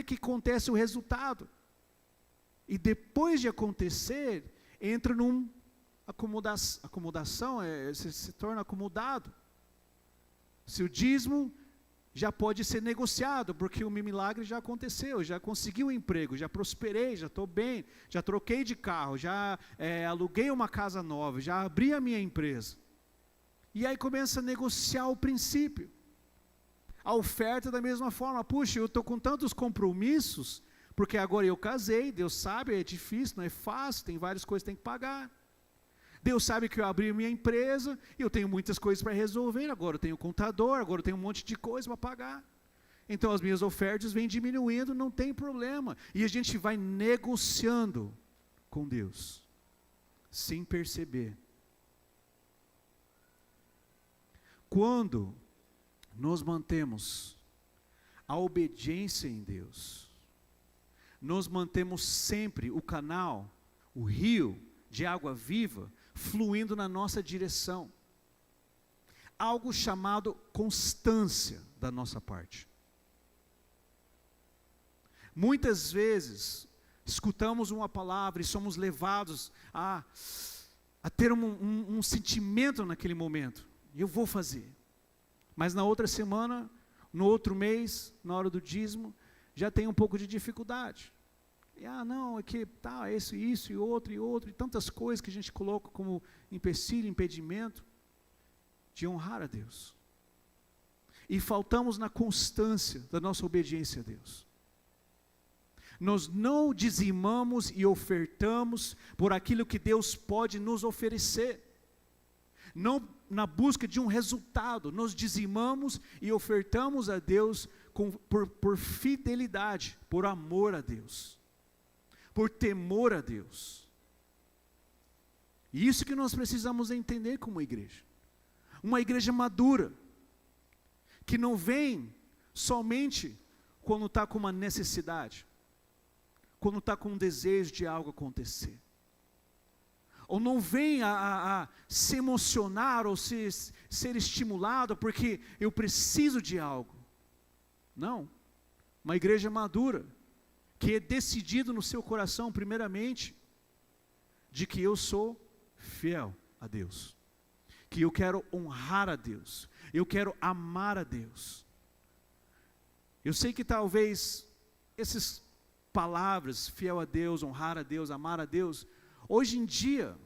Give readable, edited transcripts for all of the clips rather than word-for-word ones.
até que acontece o resultado. E depois de acontecer, entra num acomodação, se torna acomodado. Se o dízimo já pode ser negociado, porque o milagre já aconteceu, já consegui um emprego, já prosperei, já estou bem, já troquei de carro, já aluguei uma casa nova, já abri a minha empresa. E aí começa a negociar o princípio. A oferta da mesma forma, puxa, eu estou com tantos compromissos, porque agora eu casei, Deus sabe, é difícil, não é fácil, tem várias coisas que tem que pagar. Deus sabe que eu abri minha empresa, e eu tenho muitas coisas para resolver, agora eu tenho contador, agora eu tenho um monte de coisa para pagar. Então as minhas ofertas vêm diminuindo, não tem problema. E a gente vai negociando com Deus, sem perceber. Quando nós mantemos a obediência em Deus, nós mantemos sempre o canal, o rio de água viva, fluindo na nossa direção. Algo chamado constância da nossa parte. Muitas vezes, escutamos uma palavra e somos levados a ter um sentimento naquele momento. Eu vou fazer. Mas na outra semana, no outro mês, na hora do dízimo, já tem um pouco de dificuldade. E, não, é que tá, isso e outro, e tantas coisas que a gente coloca como empecilho, impedimento de honrar a Deus. E faltamos na constância da nossa obediência a Deus. Nós não dizimamos e ofertamos por aquilo que Deus pode nos oferecer. Não na busca de um resultado, nós dizimamos e ofertamos a Deus por fidelidade, por amor a Deus, por temor a Deus. E isso que nós precisamos entender como igreja. Uma igreja madura, que não vem somente quando está com uma necessidade, quando está com um desejo de algo acontecer. Ou não vem a se emocionar ou ser estimulado porque eu preciso de algo. Não. Uma igreja madura, que é decidido no seu coração, primeiramente, de que eu sou fiel a Deus. Que eu quero honrar a Deus. Eu quero amar a Deus. Eu sei que talvez essas palavras, fiel a Deus, honrar a Deus, amar a Deus, hoje em dia,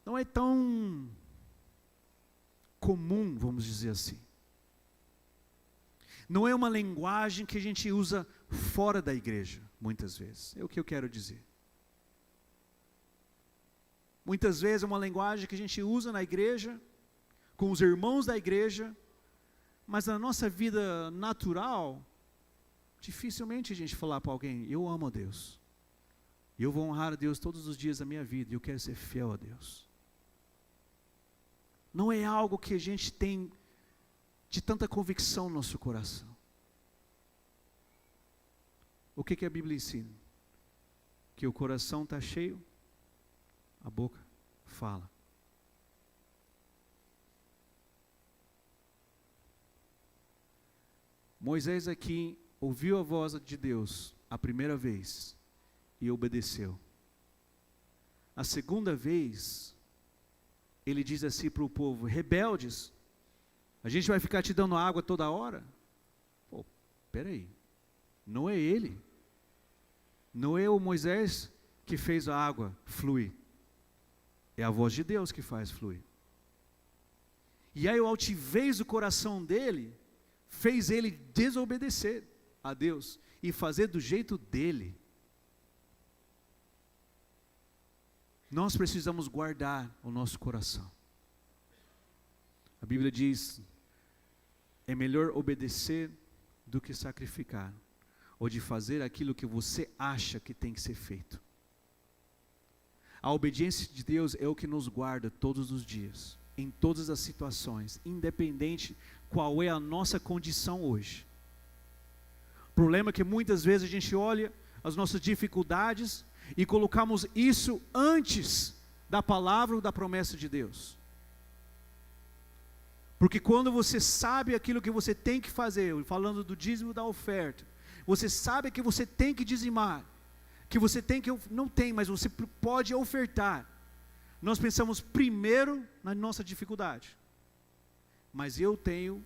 não é tão comum, vamos dizer assim. Não é uma linguagem que a gente usa fora da igreja, muitas vezes. É o que eu quero dizer. Muitas vezes é uma linguagem que a gente usa na igreja, com os irmãos da igreja, mas na nossa vida natural, dificilmente a gente falar para alguém, eu amo a Deus. Eu vou honrar a Deus todos os dias da minha vida, e eu quero ser fiel a Deus. Não é algo que a gente tem de tanta convicção no nosso coração. O que a Bíblia ensina? Que o coração está cheio, a boca fala. Moisés aqui ouviu a voz de Deus a primeira vez e obedeceu. A segunda vez, ele diz assim para o povo, rebeldes, a gente vai ficar te dando água toda hora? Pô, peraí, não é ele, não é o Moisés que fez a água fluir, é a voz de Deus que faz fluir. E aí a altivez do coração dele, fez ele desobedecer a Deus, e fazer do jeito dele. Nós precisamos guardar o nosso coração. A Bíblia diz, é melhor obedecer do que sacrificar, ou de fazer aquilo que você acha que tem que ser feito. A obediência de Deus é o que nos guarda todos os dias, em todas as situações, independente qual é a nossa condição hoje. O problema é que muitas vezes a gente olha as nossas dificuldades e colocamos isso antes da palavra ou da promessa de Deus. Porque quando você sabe aquilo que você tem que fazer, falando do dízimo e da oferta, você sabe que você tem que dizimar, que você tem que, não tem, mas você pode ofertar. Nós pensamos primeiro na nossa dificuldade. Mas eu tenho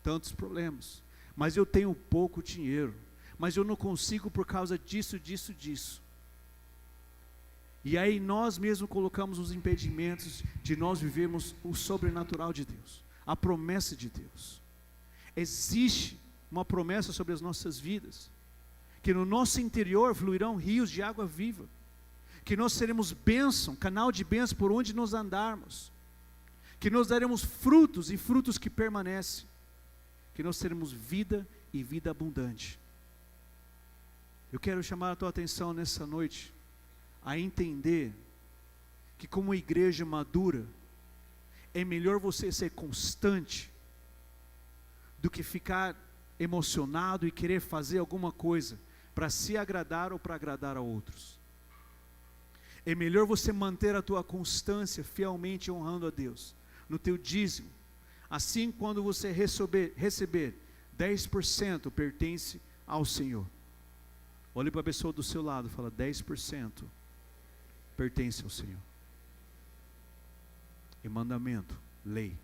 tantos problemas, mas eu tenho pouco dinheiro, mas eu não consigo por causa disso. E aí nós mesmos colocamos os impedimentos de nós vivermos o sobrenatural de Deus, a promessa de Deus. Existe uma promessa sobre as nossas vidas, que no nosso interior fluirão rios de água viva, que nós seremos bênção, canal de bênção por onde nós andarmos, que nós daremos frutos e frutos que permanecem, que nós teremos vida e vida abundante. Eu quero chamar a tua atenção nessa noite, a entender que como igreja madura, é melhor você ser constante, do que ficar emocionado e querer fazer alguma coisa, para se agradar ou para agradar a outros. É melhor você manter a tua constância, fielmente honrando a Deus, no teu dízimo. Assim, quando você receber 10% pertence ao Senhor. Olhe para a pessoa do seu lado e fala: 10% pertence ao Senhor. E mandamento, lei,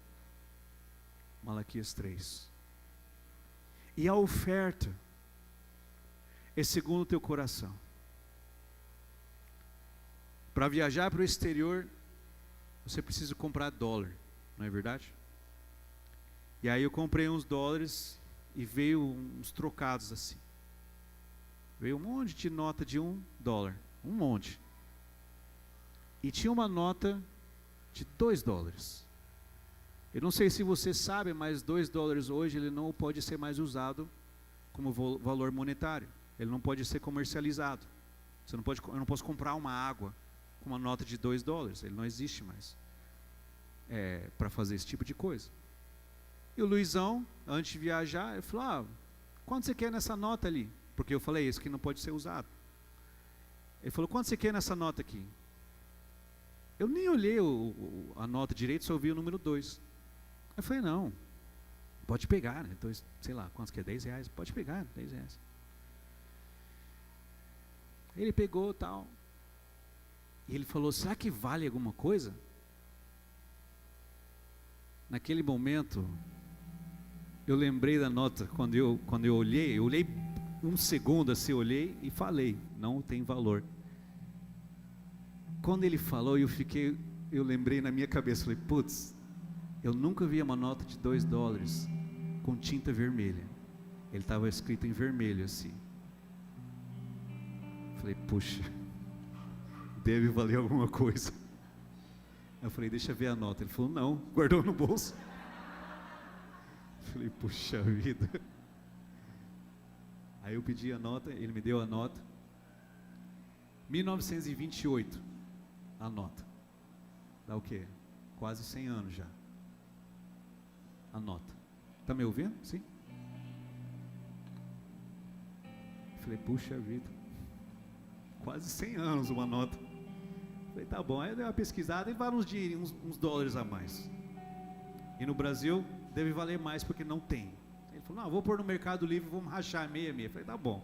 Malaquias 3. E a oferta é segundo o teu coração. Para viajar para o exterior, você precisa comprar dólar, não é verdade? E aí eu comprei uns dólares e veio uns trocados assim. Veio um monte de nota de $1, um monte. E tinha uma nota de $2. Eu não sei se você sabe, mas $2 hoje ele não pode ser mais usado como valor monetário. Ele não pode ser comercializado. Eu não posso comprar uma água com uma nota de $2. Ele não existe mais para fazer esse tipo de coisa. E o Luizão, antes de viajar, ele falou: quanto você quer nessa nota ali? Porque eu falei, esse aqui não pode ser usado. Ele falou: quanto você quer nessa nota aqui? Eu nem olhei a nota direito, só vi o número 2. Eu falei: não, pode pegar, né? Então, sei lá, quantos que é? R$10? Pode pegar, R$10. Ele pegou tal. E ele falou: será que vale alguma coisa? Naquele momento, eu lembrei da nota, quando eu olhei um segundo assim, olhei e falei: não tem valor. Quando ele falou, eu lembrei na minha cabeça, falei: putz, eu nunca vi uma nota de $2 com tinta vermelha. Ele estava escrito em vermelho assim. Falei: puxa, deve valer alguma coisa. Eu falei: deixa eu ver a nota. Ele falou: não, guardou no bolso. Falei: puxa vida. Aí eu pedi a nota, ele me deu a nota. 1928, a nota. Dá o quê? Quase 100 anos já. A nota. Está me ouvindo? Sim? Falei: puxa vida. Quase 100 anos uma nota. Falei: tá bom. Aí eu dei uma pesquisada e vale uns dólares a mais. E no Brasil deve valer mais porque não tem. Ele falou: não, vou pôr no Mercado Livre, vamos rachar meia. Falei: tá bom,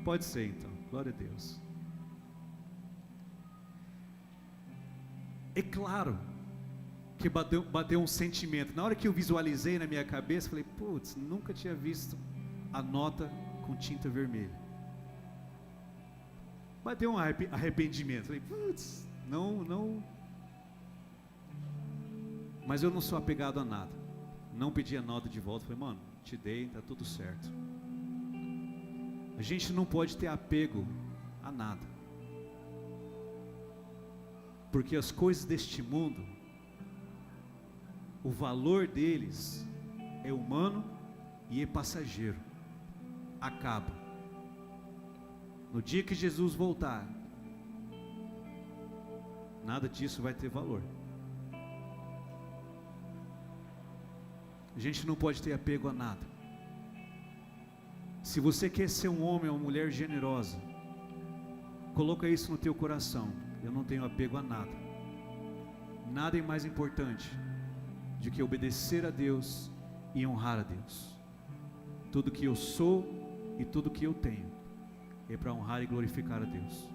pode ser então, glória a Deus. É claro que bateu um sentimento. Na hora que eu visualizei na minha cabeça, falei: putz, nunca tinha visto a nota com tinta vermelha. Bateu um arrependimento. Falei: putz, não. Mas eu não sou apegado a nada. Não pedi a nota de volta. Falei: mano, te dei, tá tudo certo. A gente não pode ter apego a nada, porque as coisas deste mundo, o valor deles é humano e é passageiro. Acaba. No dia que Jesus voltar, nada disso vai ter valor. A gente não pode ter apego a nada. Se você quer ser um homem ou uma mulher generosa, coloca isso no teu coração: eu não tenho apego a nada. Nada é mais importante do que obedecer a Deus e honrar a Deus. Tudo que eu sou e tudo que eu tenho é para honrar e glorificar a Deus.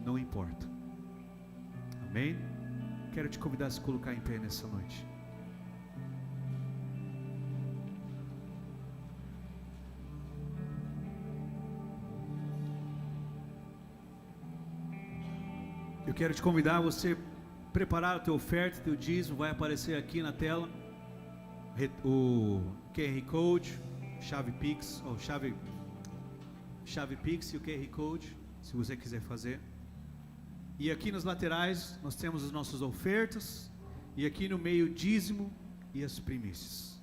Não importa. Amém? Quero te convidar a se colocar em pé nessa noite. Eu quero te convidar a você preparar a tua oferta, teu dízimo. Vai aparecer aqui na tela o QR Code, chave Pix, ou chave Pix e o QR Code, se você quiser fazer. E aqui nas laterais nós temos as nossas ofertas, e aqui no meio dízimo e as primícias.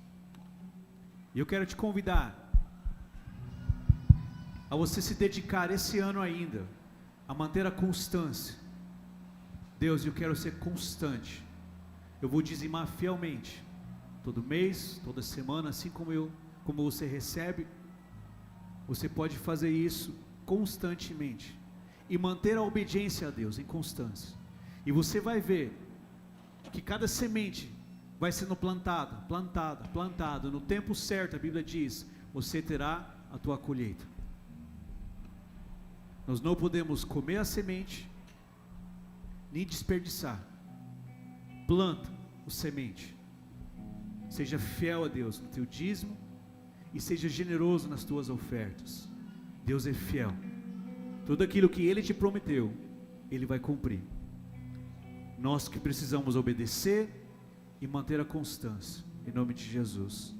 E eu quero te convidar a você se dedicar esse ano ainda a manter a constância. Deus, eu quero ser constante. Eu vou dizimar fielmente, todo mês, toda semana, assim como você recebe. Você pode fazer isso constantemente e manter a obediência a Deus em constância. E você vai ver que cada semente vai sendo plantada. No tempo certo, a Bíblia diz, você terá a tua colheita. Nós não podemos comer a semente, nem desperdiçar. Planta o semente. Seja fiel a Deus no teu dízimo e seja generoso nas tuas ofertas. Deus é fiel. Tudo aquilo que Ele te prometeu, Ele vai cumprir. Nós que precisamos obedecer e manter a constância, em nome de Jesus.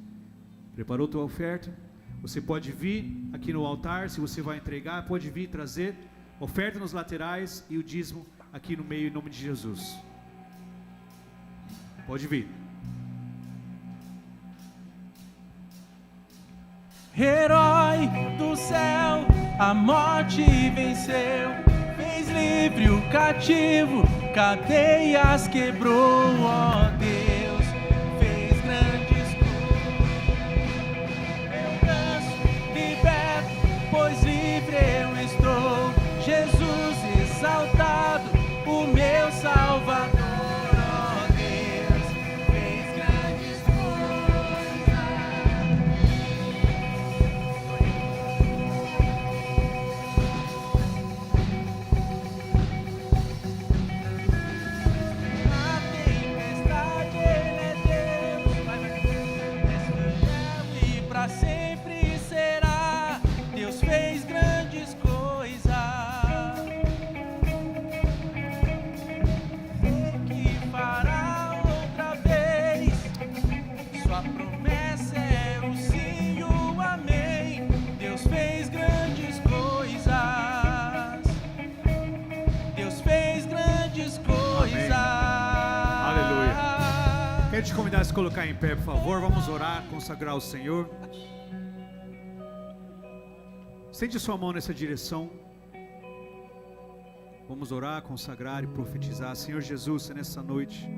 Preparou tua oferta? Você pode vir aqui no altar, se você vai entregar, pode vir trazer oferta nos laterais e o dízimo aqui no meio, em nome de Jesus. Pode vir. Herói do céu, a morte venceu, fez livre o cativo, cadeias quebrou, ó Deus, fez grandes coisas. Eu canso, liberto, pois livre eu estou. Jesus exaltado, o meu Salvador. Quero te convidar a se colocar em pé, por favor. Vamos orar, consagrar ao Senhor. Estende sua mão nessa direção. Vamos orar, consagrar e profetizar. Senhor Jesus, nessa noite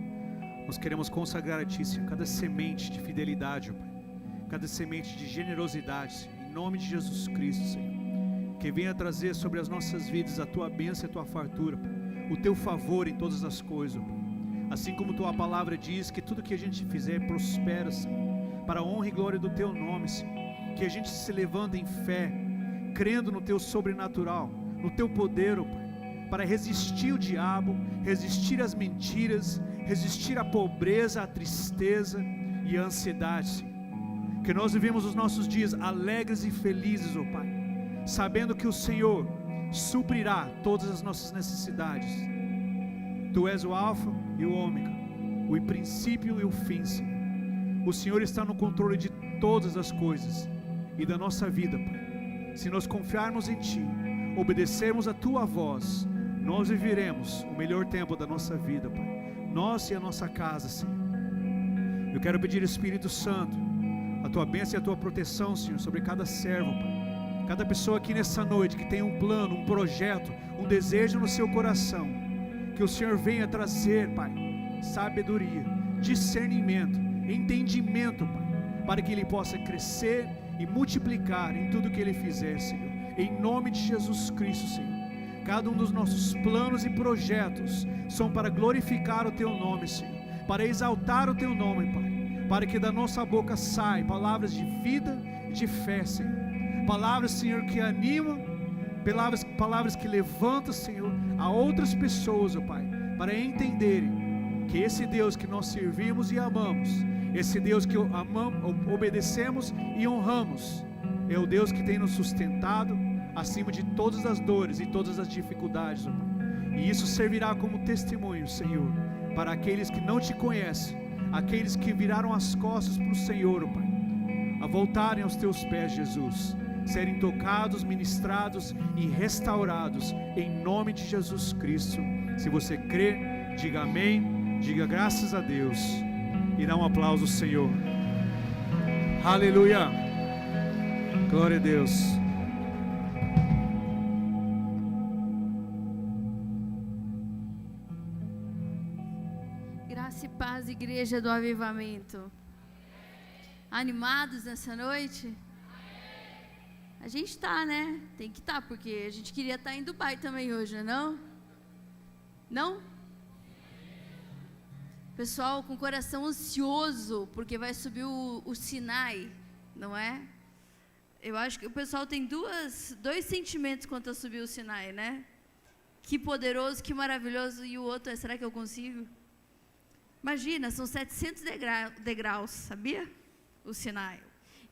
nós queremos consagrar a Ti, Senhor, cada semente de fidelidade, Pai, cada semente de generosidade, Senhor, em nome de Jesus Cristo, Senhor, que venha trazer sobre as nossas vidas a Tua bênção e a Tua fartura, Pai, o Teu favor em todas as coisas, Pai. Assim como Tua palavra diz que tudo que a gente fizer prospera, Senhor, para a honra e glória do Teu nome, Senhor. Que a gente se levanta em fé, crendo no Teu sobrenatural, no Teu poder, ó Pai, para resistir o diabo, resistir às mentiras, resistir à pobreza, à tristeza e à ansiedade, Senhor. Que nós vivemos os nossos dias alegres e felizes, ó Pai, sabendo que o Senhor suprirá todas as nossas necessidades. Tu és o Alfa e o Ômega, o princípio e o fim, Senhor. O Senhor está no controle de todas as coisas e da nossa vida, Pai. Se nós confiarmos em Ti, obedecermos a Tua voz, nós viveremos o melhor tempo da nossa vida, Pai. Nós e a nossa casa, Senhor. Eu quero pedir, Espírito Santo, a Tua bênção e a Tua proteção, Senhor, sobre cada servo, Pai. Cada pessoa aqui nessa noite que tem um plano, um projeto, um desejo no seu coração. Que o Senhor venha trazer, Pai, sabedoria, discernimento, entendimento, Pai, para que ele possa crescer e multiplicar em tudo que ele fizer, Senhor. Em nome de Jesus Cristo, Senhor. Cada um dos nossos planos e projetos são para glorificar o Teu nome, Senhor, para exaltar o Teu nome, Pai, para que da nossa boca saiam palavras de vida e de fé, Senhor. palavras, Senhor, que animam, palavras que levantam, Senhor, a outras pessoas, ó Pai, para entenderem que esse Deus que nós servimos e amamos, esse Deus que amamos, obedecemos e honramos, é o Deus que tem nos sustentado acima de todas as dores e todas as dificuldades, ó Pai. E isso servirá como testemunho, Senhor, para aqueles que não te conhecem, aqueles que viraram as costas para o Senhor, ó Pai, a voltarem aos teus pés, Jesus, serem tocados, ministrados e restaurados em nome de Jesus Cristo. Se você crê, diga amém, diga graças a Deus e dá um aplauso ao Senhor. Aleluia, glória a Deus. Graça e paz, igreja do avivamento. Animados nessa noite? A gente está, né? Tem que estar, porque a gente queria estar em Dubai também hoje, não? Não? Pessoal com coração ansioso, porque vai subir o Sinai, não é? Eu acho que o pessoal tem dois sentimentos quanto a subir o Sinai, né? Que poderoso, que maravilhoso, e o outro é, será que eu consigo? Imagina, são 700 degraus, sabia? O Sinai.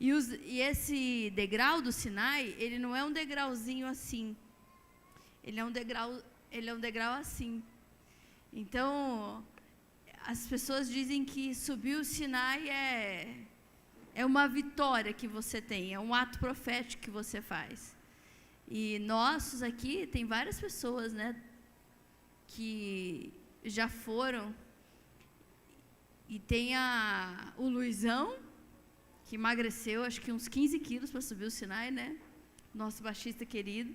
E esse degrau do Sinai, ele não é um degrauzinho assim. Ele é um degrau assim. Então, as pessoas dizem que subir o Sinai é uma vitória que você tem, é um ato profético que você faz. E nossos aqui, tem várias pessoas, né, que já foram. E tem o Luizão, que emagreceu, acho que uns 15 quilos para subir o Sinai, né? Nosso baixista querido.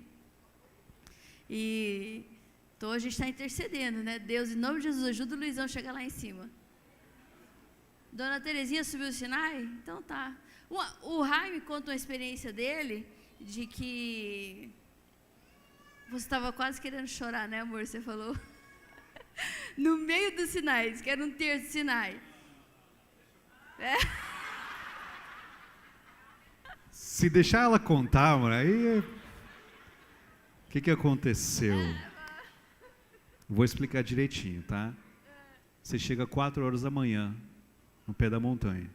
Então a gente está intercedendo, né? Deus, em nome de Jesus, ajuda o Luizão a chegar lá em cima. Dona Terezinha subiu o Sinai? Então tá. O Jaime conta uma experiência dele, de que você estava quase querendo chorar, né, amor? Você falou. No meio dos sinais, que era um terço Sinai. Se deixar ela contar, mano, aí... O que aconteceu? Vou explicar direitinho, tá? Você chega 4 horas da manhã, no pé da montanha.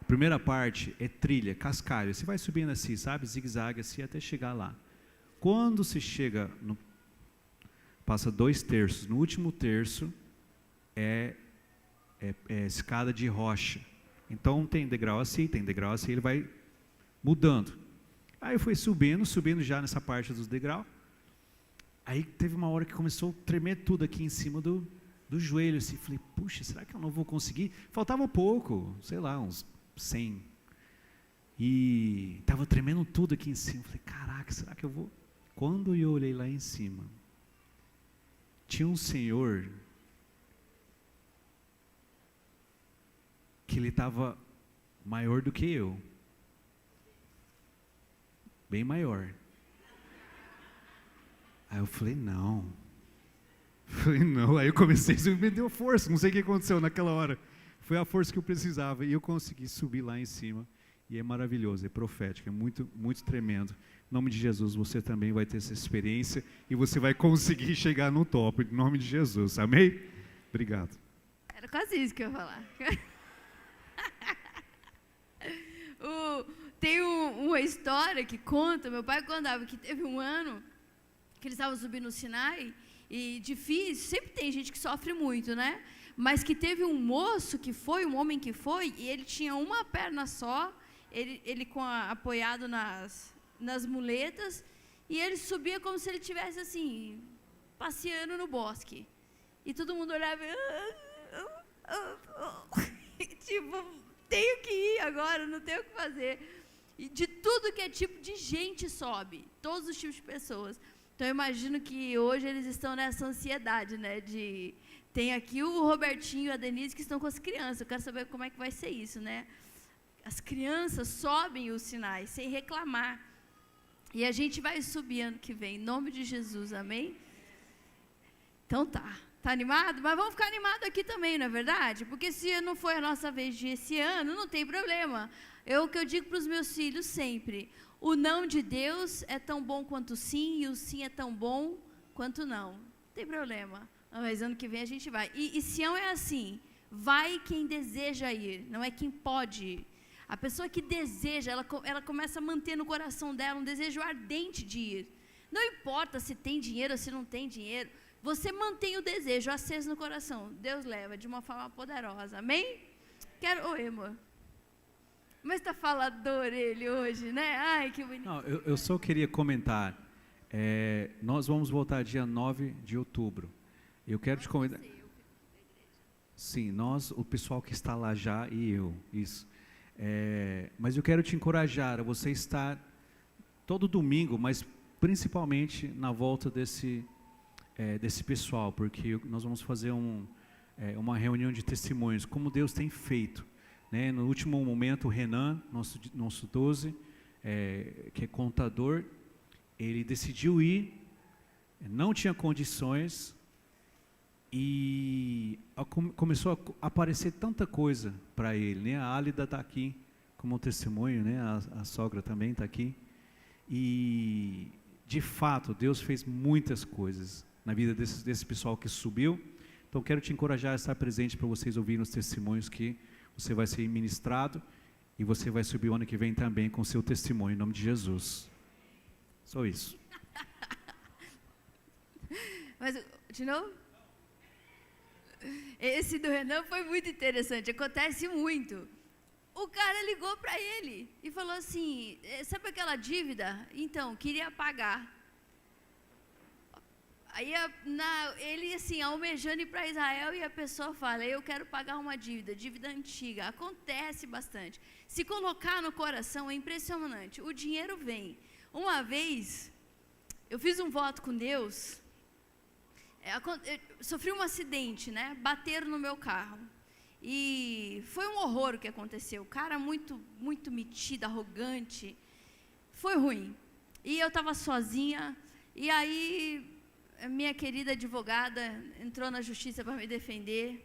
A primeira parte é trilha, cascalho. Você vai subindo assim, sabe? Zigue-zague assim, até chegar lá. Quando você chega, passa 2 terços. No último terço, é escada de rocha. Então, tem degrau assim, ele vai mudando. Aí eu fui subindo já nessa parte dos degraus. Aí teve uma hora que começou a tremer tudo aqui em cima do joelho. Assim. Falei, puxa, será que eu não vou conseguir? Faltava pouco, sei lá, uns 100. E estava tremendo tudo aqui em cima. Falei, caraca, será que eu vou? Quando eu olhei lá em cima, tinha um senhor que ele estava maior do que eu. Bem maior. Aí eu falei, não. Aí eu comecei, isso me deu força, não sei o que aconteceu naquela hora. Foi a força que eu precisava e eu consegui subir lá em cima. E é maravilhoso, é profético, é muito, muito tremendo. Em nome de Jesus, você também vai ter essa experiência e você vai conseguir chegar no top, em nome de Jesus, amém? Obrigado. Era quase isso que eu ia falar. Tem uma história que conta, meu pai contava que teve um ano que eles estavam subindo no Sinai, e difícil, sempre tem gente que sofre muito, né? Mas que teve um moço que foi, um homem que foi, e ele tinha uma perna só, ele apoiado nas muletas, e ele subia como se ele estivesse assim, passeando no bosque. E todo mundo olhava e tipo, tenho que ir agora, não tenho o que fazer. E de tudo que é tipo de gente sobe, todos os tipos de pessoas. Então eu imagino que hoje eles estão nessa ansiedade, né? Tem aqui o Robertinho e a Denise que estão com as crianças. Eu quero saber como é que vai ser isso, né? As crianças sobem os sinais sem reclamar. E a gente vai subir ano que vem, em nome de Jesus, amém? Então tá. Tá animado? Mas vamos ficar animados aqui também, não é verdade? Porque se não foi a nossa vez de esse ano, não tem problema. O que eu digo para os meus filhos sempre, O não de Deus é tão bom quanto o sim, e o sim é tão bom quanto não. Não tem problema. Mas ano que vem a gente vai. E Sião é assim, vai quem deseja ir, não é quem pode ir. A pessoa que deseja, ela começa a manter no coração dela um desejo ardente de ir. Não importa se tem dinheiro ou se não tem dinheiro, você mantém o desejo aceso no coração. Deus leva de uma forma poderosa, amém? Oi, amor. Mas está falador ele hoje, né? Ai, que bonito. Não, eu só queria comentar, nós vamos voltar dia 9 de outubro. Eu quero te convidar. Sim, o pessoal que está lá já e eu, isso. Mas eu quero te encorajar a você estar todo domingo, mas principalmente na volta desse pessoal, porque nós vamos fazer uma reunião de testemunhos, como Deus tem feito. Né? No último momento, o Renan, nosso 12, que é contador, ele decidiu ir, não tinha condições, e começou a aparecer tanta coisa para ele, né? A Álida está aqui como testemunho, né? A sogra também está aqui. E, de fato, Deus fez muitas coisas na vida desse pessoal que subiu. Então, quero te encorajar a estar presente para vocês ouvirem os testemunhos que você vai ser ministrado e você vai subir o ano que vem também com o seu testemunho, em nome de Jesus. Só isso. Mas, de novo? Esse do Renan foi muito interessante, acontece muito. O cara ligou para ele e falou assim, sabe aquela dívida? Então, queria pagar. Aí ele assim, almejando ir para Israel, e a pessoa fala, eu quero pagar uma dívida antiga. Acontece bastante. Se colocar no coração é impressionante, o dinheiro vem. Uma vez, eu fiz um voto com Deus, eu sofri um acidente, né? Bateram no meu carro. E foi um horror o que aconteceu. O cara muito, muito metido, arrogante. Foi ruim. E eu estava sozinha. E aí, a minha querida advogada entrou na justiça para me defender.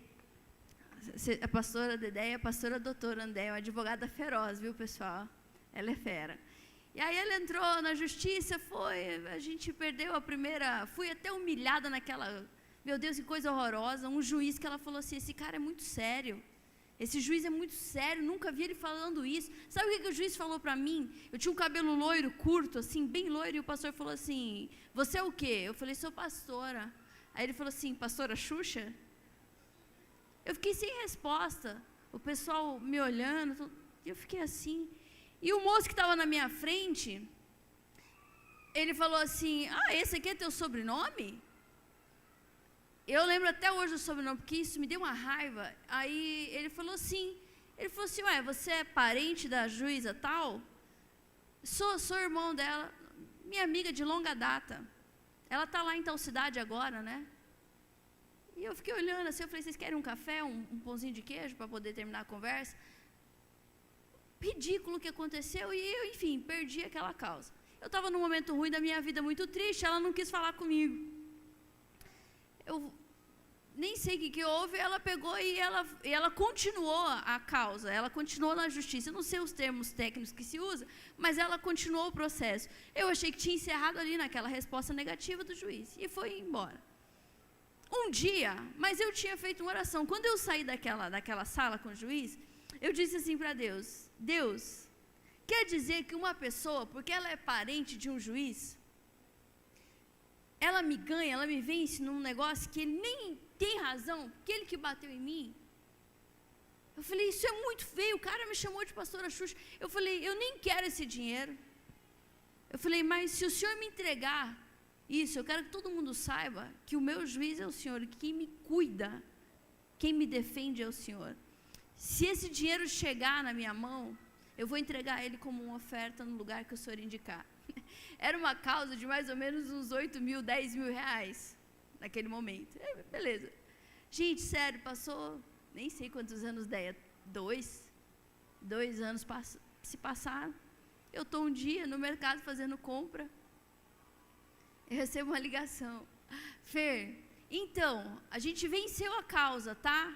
A pastora Dedéia, a pastora doutora André, uma advogada feroz, viu, pessoal? Ela é fera. E aí ela entrou na justiça, a gente perdeu a primeira, fui até humilhada naquela, meu Deus, que coisa horrorosa, um juiz que ela falou assim, esse cara é muito sério, esse juiz é muito sério, nunca vi ele falando isso. Sabe o que o juiz falou para mim? Eu tinha um cabelo loiro, curto, assim, bem loiro, e o pastor falou assim, você é o quê? Eu falei, sou pastora. Aí ele falou assim, pastora Xuxa? Eu fiquei sem resposta, o pessoal me olhando, eu fiquei assim. E o moço que estava na minha frente, ele falou assim, esse aqui é teu sobrenome? Eu lembro até hoje o sobrenome, porque isso me deu uma raiva. Aí ele falou assim, ué, você é parente da juíza tal? Sou irmão dela, minha amiga de longa data. Ela está lá em tal cidade agora, né? E eu fiquei olhando assim, eu falei, vocês querem um café, um pãozinho de queijo para poder terminar a conversa? Ridículo o que aconteceu e eu, enfim, perdi aquela causa. Eu estava num momento ruim da minha vida, muito triste, ela não quis falar comigo. Eu nem sei o que houve, ela pegou e ela continuou a causa, ela continuou na justiça. Eu não sei os termos técnicos que se usa, mas ela continuou o processo. Eu achei que tinha encerrado ali naquela resposta negativa do juiz e foi embora. Um dia, mas eu tinha feito uma oração. Quando eu saí daquela sala com o juiz, eu disse assim para Deus, Deus, quer dizer que uma pessoa, porque ela é parente de um juiz, ela me ganha, ela me vence num negócio que ele nem tem razão, aquele que bateu em mim. Eu falei, isso é muito feio, o cara me chamou de pastora Xuxa. Eu falei, eu nem quero esse dinheiro. Eu falei, mas se o senhor me entregar isso, eu quero que todo mundo saiba que o meu juiz é o senhor, e quem me cuida, quem me defende é o senhor. Se esse dinheiro chegar na minha mão, eu vou entregar ele como uma oferta no lugar que o senhor indicar. Era uma causa de mais ou menos uns 8 mil, 10 mil reais, naquele momento. Beleza. Gente, sério, passou, nem sei quantos anos der, 2 anos se passaram. Eu estou um dia no mercado fazendo compra, eu recebo uma ligação. Fer, então, a gente venceu a causa, tá?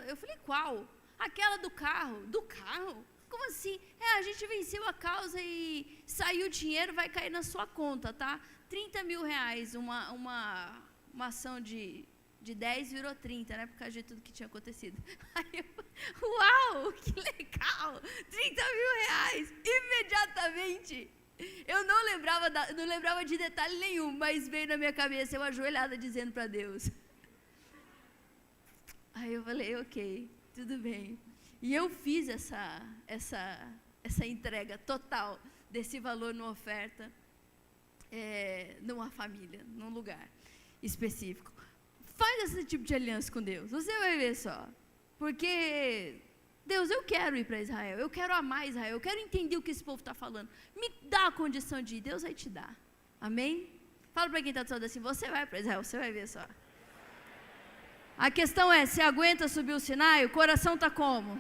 Eu falei, qual? Aquela do carro. Do carro? como assim? A gente venceu a causa e saiu o dinheiro, vai cair na sua conta, tá? 30 mil reais, uma ação de 10 virou 30, né? Por causa de tudo que tinha acontecido. Aí eu, uau, que legal! 30 mil reais! Imediatamente! Eu não lembrava de detalhe nenhum, mas veio na minha cabeça, eu ajoelhada dizendo para Deus. Aí eu falei, ok, tudo bem. E eu fiz essa entrega total desse valor numa oferta, numa família, num lugar específico. Faz esse tipo de aliança com Deus, você vai ver só. Porque, Deus, eu quero ir para Israel, eu quero amar Israel, eu quero entender o que esse povo está falando. Me dá a condição de ir, Deus vai te dar. Amém? Fala para quem está do lado assim, você vai para Israel, você vai ver só. A questão é, se aguenta subir o Sinai, o coração está como?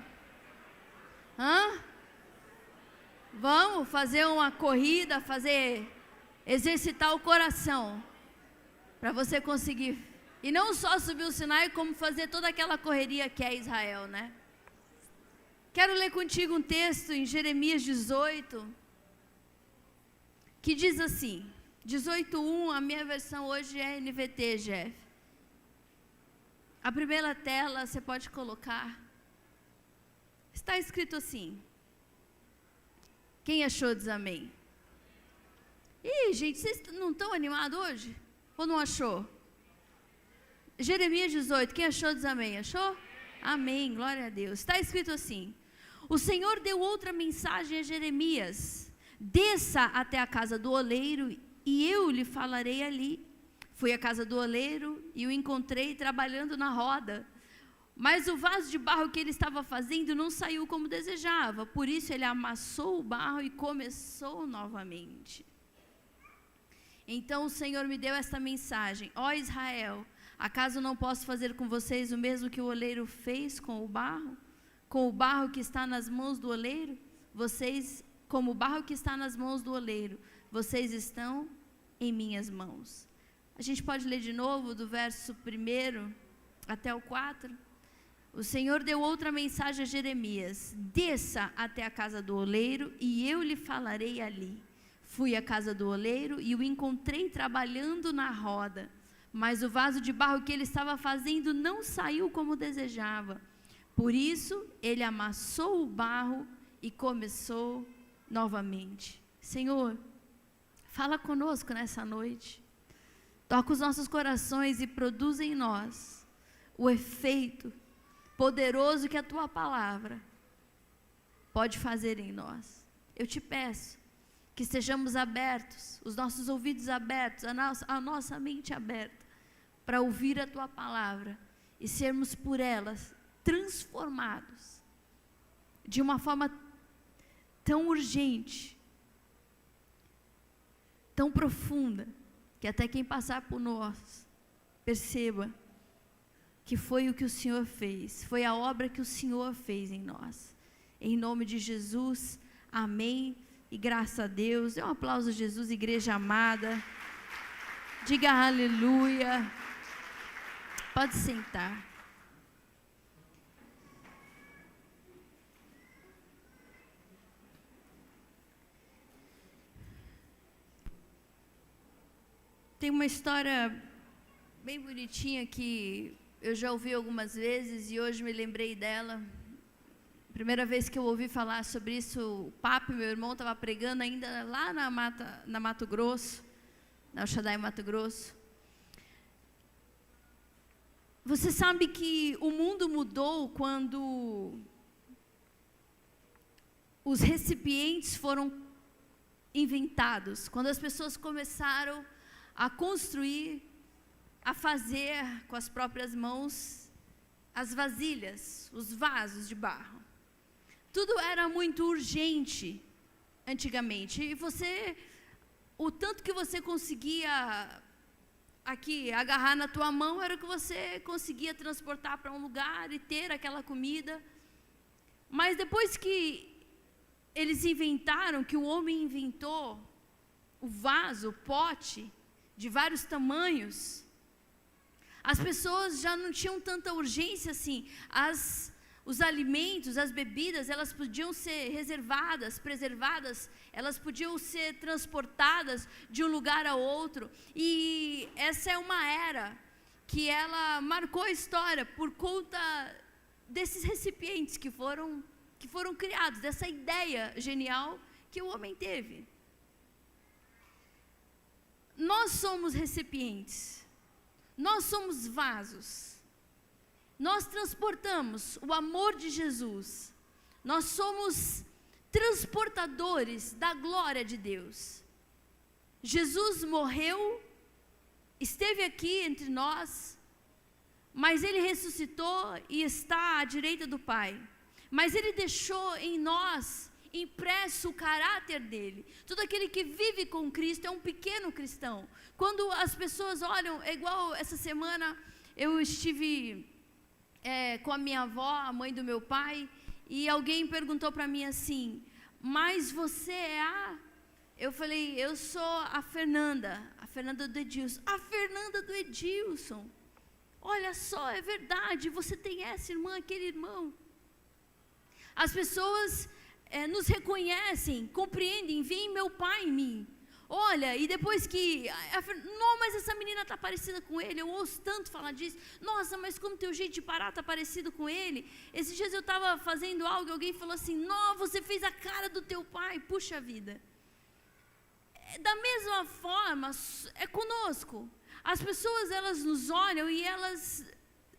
Vamos fazer uma corrida, exercitar o coração, para você conseguir. E não só subir o Sinai, como fazer toda aquela correria que é Israel, né? Quero ler contigo um texto em Jeremias 18, que diz assim, 18:1, a minha versão hoje é NVT, Jeff. A primeira tela você pode colocar. Está escrito assim. Quem achou diz amém. Ih, gente, vocês não estão animados hoje? Ou não achou? Jeremias 18, quem achou diz amém. Achou? Amém, glória a Deus. Está escrito assim. O Senhor deu outra mensagem a Jeremias. Desça até a casa do oleiro e eu lhe falarei ali. Fui à casa do oleiro e o encontrei trabalhando na roda. Mas o vaso de barro que ele estava fazendo não saiu como desejava. Por isso ele amassou o barro e começou novamente. Então o Senhor me deu esta mensagem. Ó Israel, acaso não posso fazer com vocês o mesmo que o oleiro fez com o barro? Com o barro que está nas mãos do oleiro? Vocês, como o barro que está nas mãos do oleiro, vocês estão em minhas mãos. A gente pode ler de novo do verso 1 até o 4. O Senhor deu outra mensagem a Jeremias. Desça até a casa do oleiro e eu lhe falarei ali. Fui à casa do oleiro e o encontrei trabalhando na roda. Mas o vaso de barro que ele estava fazendo não saiu como desejava. Por isso, ele amassou o barro e começou novamente. Senhor, fala conosco nessa noite. Toca os nossos corações e produz em nós o efeito poderoso que a Tua palavra pode fazer em nós. Eu te peço que estejamos abertos, os nossos ouvidos abertos, a nossa mente aberta, para ouvir a Tua palavra e sermos por elas transformados de uma forma tão urgente, tão profunda, que até quem passar por nós perceba que foi o que o Senhor fez, foi a obra que o Senhor fez em nós. Em nome de Jesus, amém e graças a Deus. Dê um aplauso a Jesus, igreja amada. Diga aleluia. Pode sentar. Tem uma história bem bonitinha que eu já ouvi algumas vezes e hoje me lembrei dela. Primeira vez que eu ouvi falar sobre isso, o Papo, meu irmão, estava pregando ainda lá na Mato Grosso, na El Shaddai Mato Grosso. Você sabe que o mundo mudou quando os recipientes foram inventados, quando as pessoas começaram a construir, a fazer com as próprias mãos as vasilhas, os vasos de barro. Tudo era muito urgente antigamente. E o tanto que você conseguia aqui agarrar na tua mão era o que você conseguia transportar para um lugar e ter aquela comida. Mas depois que eles inventaram, que o homem inventou o vaso, o pote, de vários tamanhos, as pessoas já não tinham tanta urgência assim. os alimentos, as bebidas, elas podiam ser reservadas, preservadas, elas podiam ser transportadas de um lugar a outro. E essa é uma era que ela marcou a história por conta desses recipientes que foram criados, dessa ideia genial que o homem teve. Nós somos recipientes, nós somos vasos, nós transportamos o amor de Jesus, nós somos transportadores da glória de Deus. Jesus morreu, esteve aqui entre nós, mas Ele ressuscitou e está à direita do Pai. Mas Ele deixou em nós impresso o caráter dele. Todo aquele que vive com Cristo é um pequeno cristão. Quando as pessoas olham, é igual essa semana eu estive com a minha avó, a mãe do meu pai, e alguém perguntou para mim assim: mas você é a... Eu falei, eu sou a Fernanda do Edilson. A Fernanda do Edilson. Olha só, é verdade, você tem essa irmã, aquele irmão. As pessoas nos reconhecem, compreendem, veem meu pai em mim. Olha, e depois que... não, mas essa menina está parecida com ele, eu ouço tanto falar disso. Nossa, mas como teu jeito de parar está parecido com ele. Esses dias eu estava fazendo algo e alguém falou assim: não, você fez a cara do teu pai, puxa vida. Da mesma forma, é conosco. As pessoas, elas nos olham e elas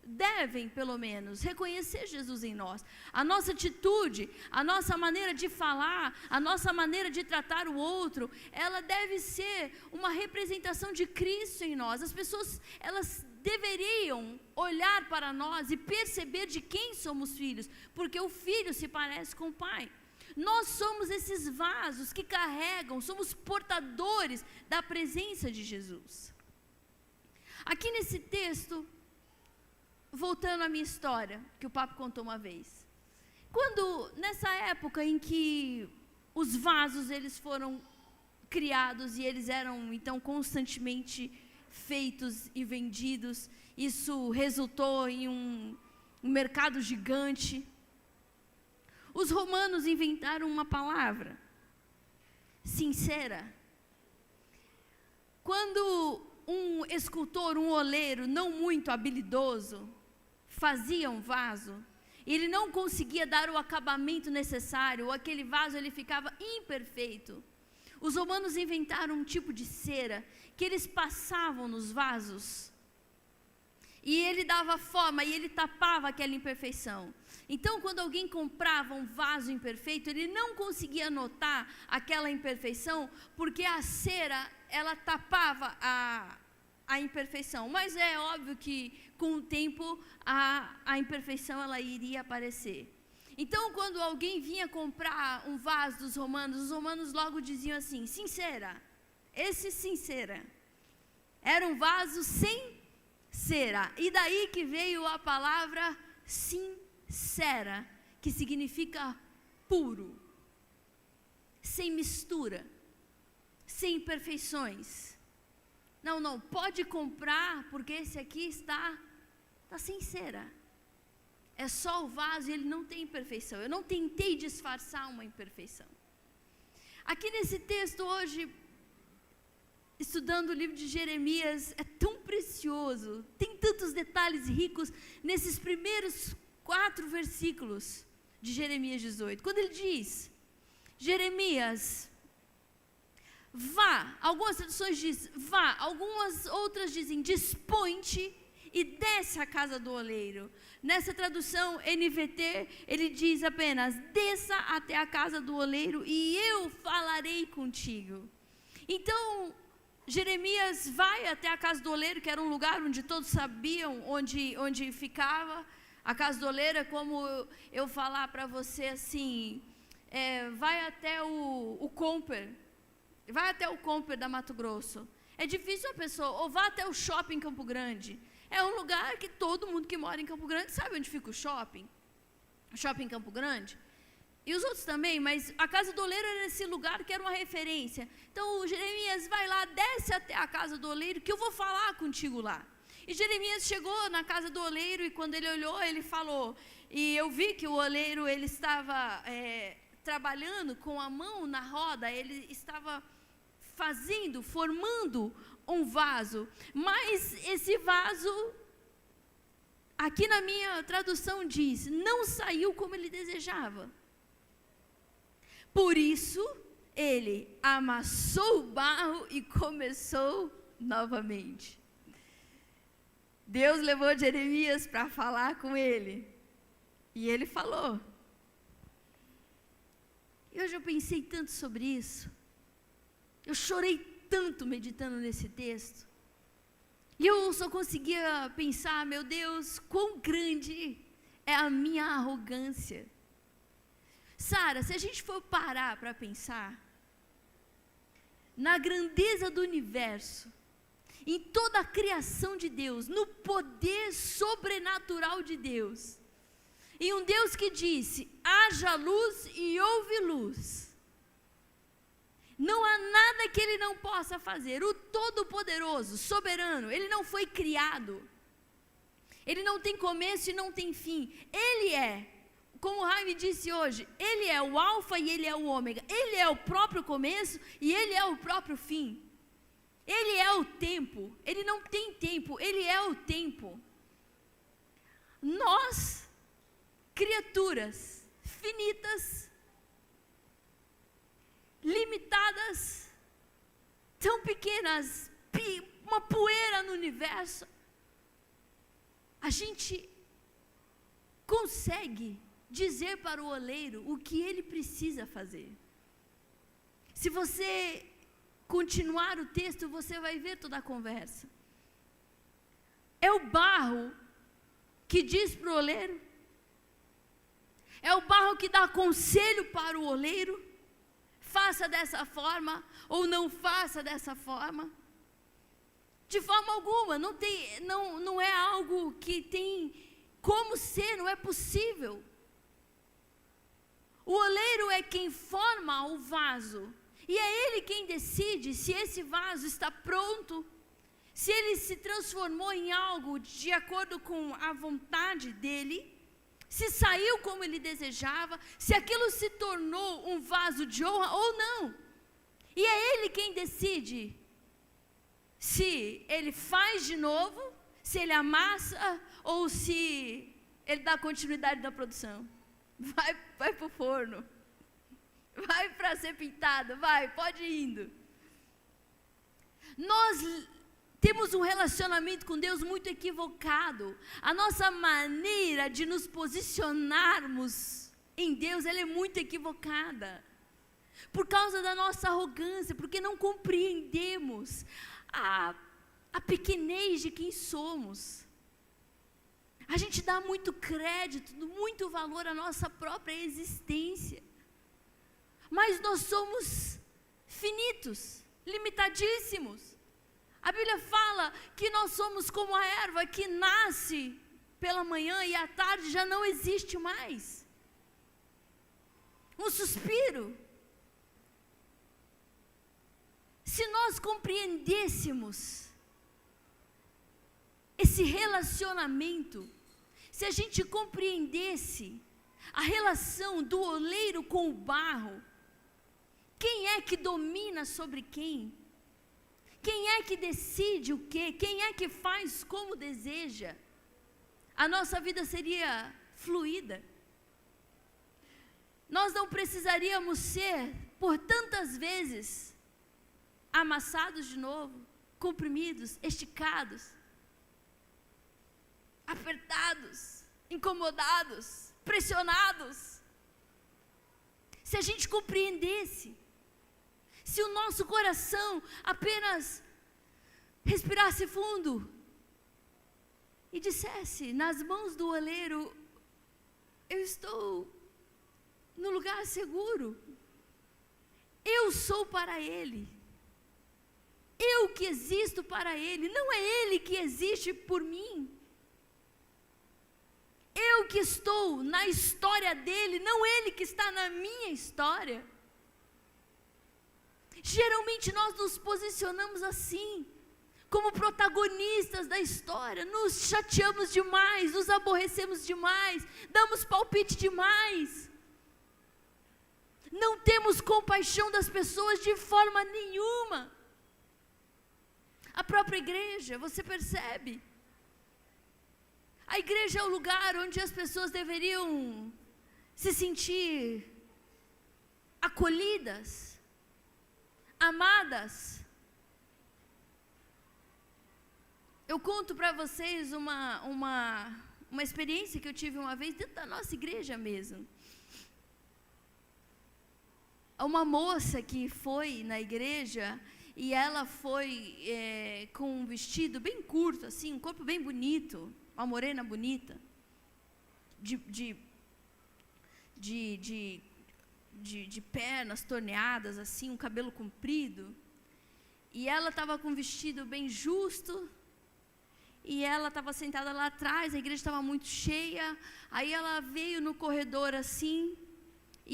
devem, pelo menos, reconhecer Jesus em nós. A nossa atitude, a nossa maneira de falar, a nossa maneira de tratar o outro, ela deve ser uma representação de Cristo em nós. As pessoas, elas deveriam olhar para nós e perceber de quem somos filhos, porque o filho se parece com o pai. Nós somos esses vasos que carregam, somos portadores da presença de Jesus. Aqui nesse texto, voltando à minha história, que o Papo contou uma vez. Quando, nessa época em que os vasos, eles foram criados e eles eram, então, constantemente feitos e vendidos, isso resultou em um mercado gigante. Os romanos inventaram uma palavra: sincera. Quando um escultor, um oleiro não muito habilidoso fazia um vaso, ele não conseguia dar o acabamento necessário, ou aquele vaso ele ficava imperfeito. Os romanos inventaram um tipo de cera que eles passavam nos vasos e ele dava forma e ele tapava aquela imperfeição. Então, quando alguém comprava um vaso imperfeito, ele não conseguia notar aquela imperfeição, porque a cera, ela tapava a imperfeição. Mas é óbvio que, com o tempo, a imperfeição ela iria aparecer. Então, quando alguém vinha comprar um vaso dos romanos, os romanos logo diziam assim: sincera. Esse sincera era um vaso sem cera. E daí que veio a palavra sincera, que significa puro, sem mistura, sem imperfeições. Não, pode comprar, porque esse aqui está sem cera. É só o vaso e ele não tem imperfeição. Eu não tentei disfarçar uma imperfeição. Aqui nesse texto hoje, estudando o livro de Jeremias, é tão precioso, tem tantos detalhes ricos nesses primeiros 4 versículos de Jeremias 18. Quando ele diz: Jeremias, vá, algumas traduções dizem vá, algumas outras dizem dispõe-te e desce à casa do oleiro. Nessa tradução NVT, ele diz apenas: desça até a casa do oleiro e eu falarei contigo. Então, Jeremias vai até a casa do oleiro, que era um lugar onde todos sabiam onde ficava. A casa do oleiro é como eu falar para você assim, vai até o Comper, vai até o Comper da Mato Grosso. É difícil a pessoa, ou vá até o shopping Campo Grande. É um lugar que todo mundo que mora em Campo Grande sabe onde fica o shopping Campo Grande. E os outros também, mas a casa do oleiro era esse lugar que era uma referência. Então, o Jeremias vai lá, desce até a casa do oleiro, que eu vou falar contigo lá. E Jeremias chegou na casa do oleiro, e quando ele olhou, ele falou, e eu vi que o oleiro, ele estava trabalhando com a mão na roda, ele estava formando um vaso, mas esse vaso, aqui na minha tradução diz, não saiu como ele desejava. Por isso, ele amassou o barro e começou novamente. Deus levou Jeremias para falar com ele. E ele falou. E hoje eu pensei tanto sobre isso. Eu chorei tanto meditando nesse texto. E eu só conseguia pensar, meu Deus, quão grande é a minha arrogância. Sara, se a gente for parar para pensar na grandeza do universo, em toda a criação de Deus, no poder sobrenatural de Deus, em um Deus que disse, haja luz e houve luz. Não há nada que Ele não possa fazer. O Todo-Poderoso, soberano, Ele não foi criado. Ele não tem começo e não tem fim. Ele é, como o Jaime disse hoje, Ele é o alfa e Ele é o ômega. Ele é o próprio começo e Ele é o próprio fim. Ele é o tempo. Ele não tem tempo, Ele é o tempo. Nós, criaturas finitas, limitadas, tão pequenas, uma poeira no universo, a gente consegue dizer para o oleiro o que ele precisa fazer. Se você continuar o texto, você vai ver toda a conversa. É o barro que diz para o oleiro, é o barro que dá conselho para o oleiro, faça dessa forma ou não faça dessa forma. De forma alguma, não é algo que tem como ser, não é possível. O oleiro é quem forma o vaso, e é ele quem decide se esse vaso está pronto, se ele se transformou em algo de acordo com a vontade dele, se saiu como ele desejava, se aquilo se tornou um vaso de honra ou não. E é ele quem decide se ele faz de novo, se ele amassa ou se ele dá continuidade na produção. Vai para o forno, vai para ser pintado, pode ir indo. Nós temos um relacionamento com Deus muito equivocado. A nossa maneira de nos posicionarmos em Deus, ela é muito equivocada. Por causa da nossa arrogância, porque não compreendemos a pequenez de quem somos. A gente dá muito crédito, muito valor à nossa própria existência. Mas nós somos finitos, limitadíssimos. A Bíblia fala que nós somos como a erva que nasce pela manhã e à tarde já não existe mais. Um suspiro. Se nós compreendêssemos esse relacionamento, se a gente compreendesse a relação do oleiro com o barro, quem é que domina sobre quem? Quem é que decide o quê? Quem é que faz como deseja? A nossa vida seria fluida. Nós não precisaríamos ser, por tantas vezes, amassados de novo, comprimidos, esticados, apertados, incomodados, pressionados. Se a gente compreendesse, se o nosso coração apenas respirasse fundo e dissesse, nas mãos do oleiro, eu estou no lugar seguro, eu sou para Ele, eu que existo para Ele, não é Ele que existe por mim, eu que estou na história dEle, não Ele que está na minha história. Geralmente nós nos posicionamos assim, como protagonistas da história, nos chateamos demais, nos aborrecemos demais, damos palpite demais. Não temos compaixão das pessoas de forma nenhuma. A própria igreja, você percebe? A igreja é o lugar onde as pessoas deveriam se sentir acolhidas, amadas. Eu conto para vocês uma experiência que eu tive uma vez dentro da nossa igreja mesmo. Uma moça que foi na igreja e ela foi com um vestido bem curto, assim, um corpo bem bonito, uma morena bonita, de pernas torneadas, assim, um cabelo comprido. E ela estava com um vestido bem justo. E ela estava sentada lá atrás, a igreja estava muito cheia. Aí ela veio no corredor assim,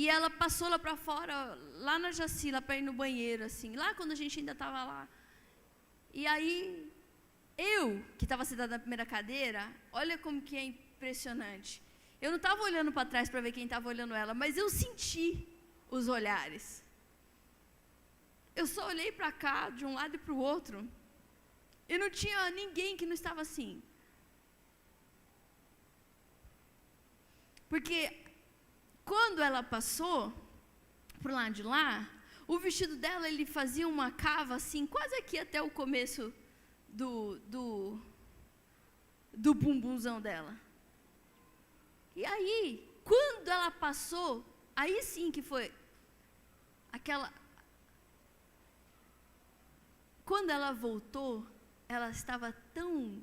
e ela passou lá para fora, lá na Jaci, lá para ir no banheiro, assim, lá quando a gente ainda estava lá. E aí, eu, que estava sentada na primeira cadeira, olha como que é impressionante. Eu não estava olhando para trás para ver quem estava olhando ela, mas eu senti os olhares. Eu só olhei para cá, de um lado e para o outro. E não tinha ninguém que não estava assim. Porque quando ela passou por lado de lá, o vestido dela, ele fazia uma cava assim, quase aqui até o começo do bumbumzão dela. E aí, quando ela passou, aí sim que foi aquela... Quando ela voltou, ela estava tão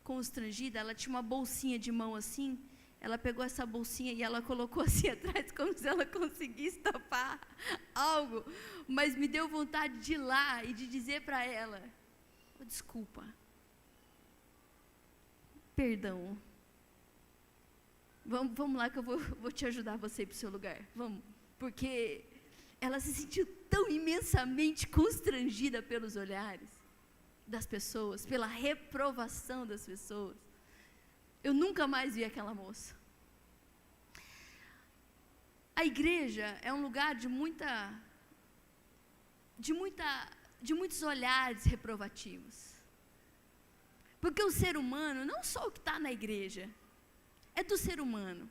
constrangida, ela tinha uma bolsinha de mão assim, ela pegou essa bolsinha e ela colocou assim atrás, como se ela conseguisse tapar algo, mas me deu vontade de ir lá e de dizer para ela, oh, desculpa, perdão, vamos lá que eu vou te ajudar você ir para o seu lugar, vamos, porque ela se sentiu tão imensamente constrangida pelos olhares das pessoas, pela reprovação das pessoas. Eu nunca mais vi aquela moça. A igreja é um lugar de muitos olhares reprovativos. Porque o ser humano, não só o que está na igreja, é do ser humano.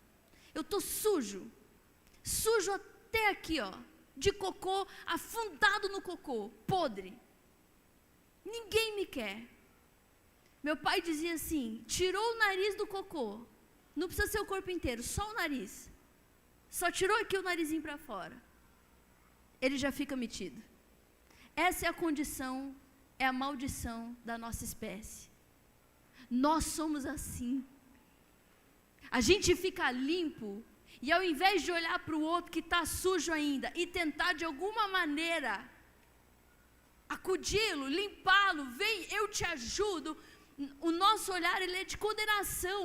Eu estou sujo até aqui, ó, de cocô, afundado no cocô, podre. Ninguém me quer. Meu pai dizia assim, tirou o nariz do cocô, não precisa ser o corpo inteiro, só o nariz. Só tirou aqui o narizinho para fora. Ele já fica metido. Essa é a condição, é a maldição da nossa espécie. Nós somos assim. A gente fica limpo, e ao invés de olhar para o outro que está sujo ainda, e tentar de alguma maneira acudi-lo, limpá-lo, vem, eu te ajudo, o nosso olhar ele é de condenação.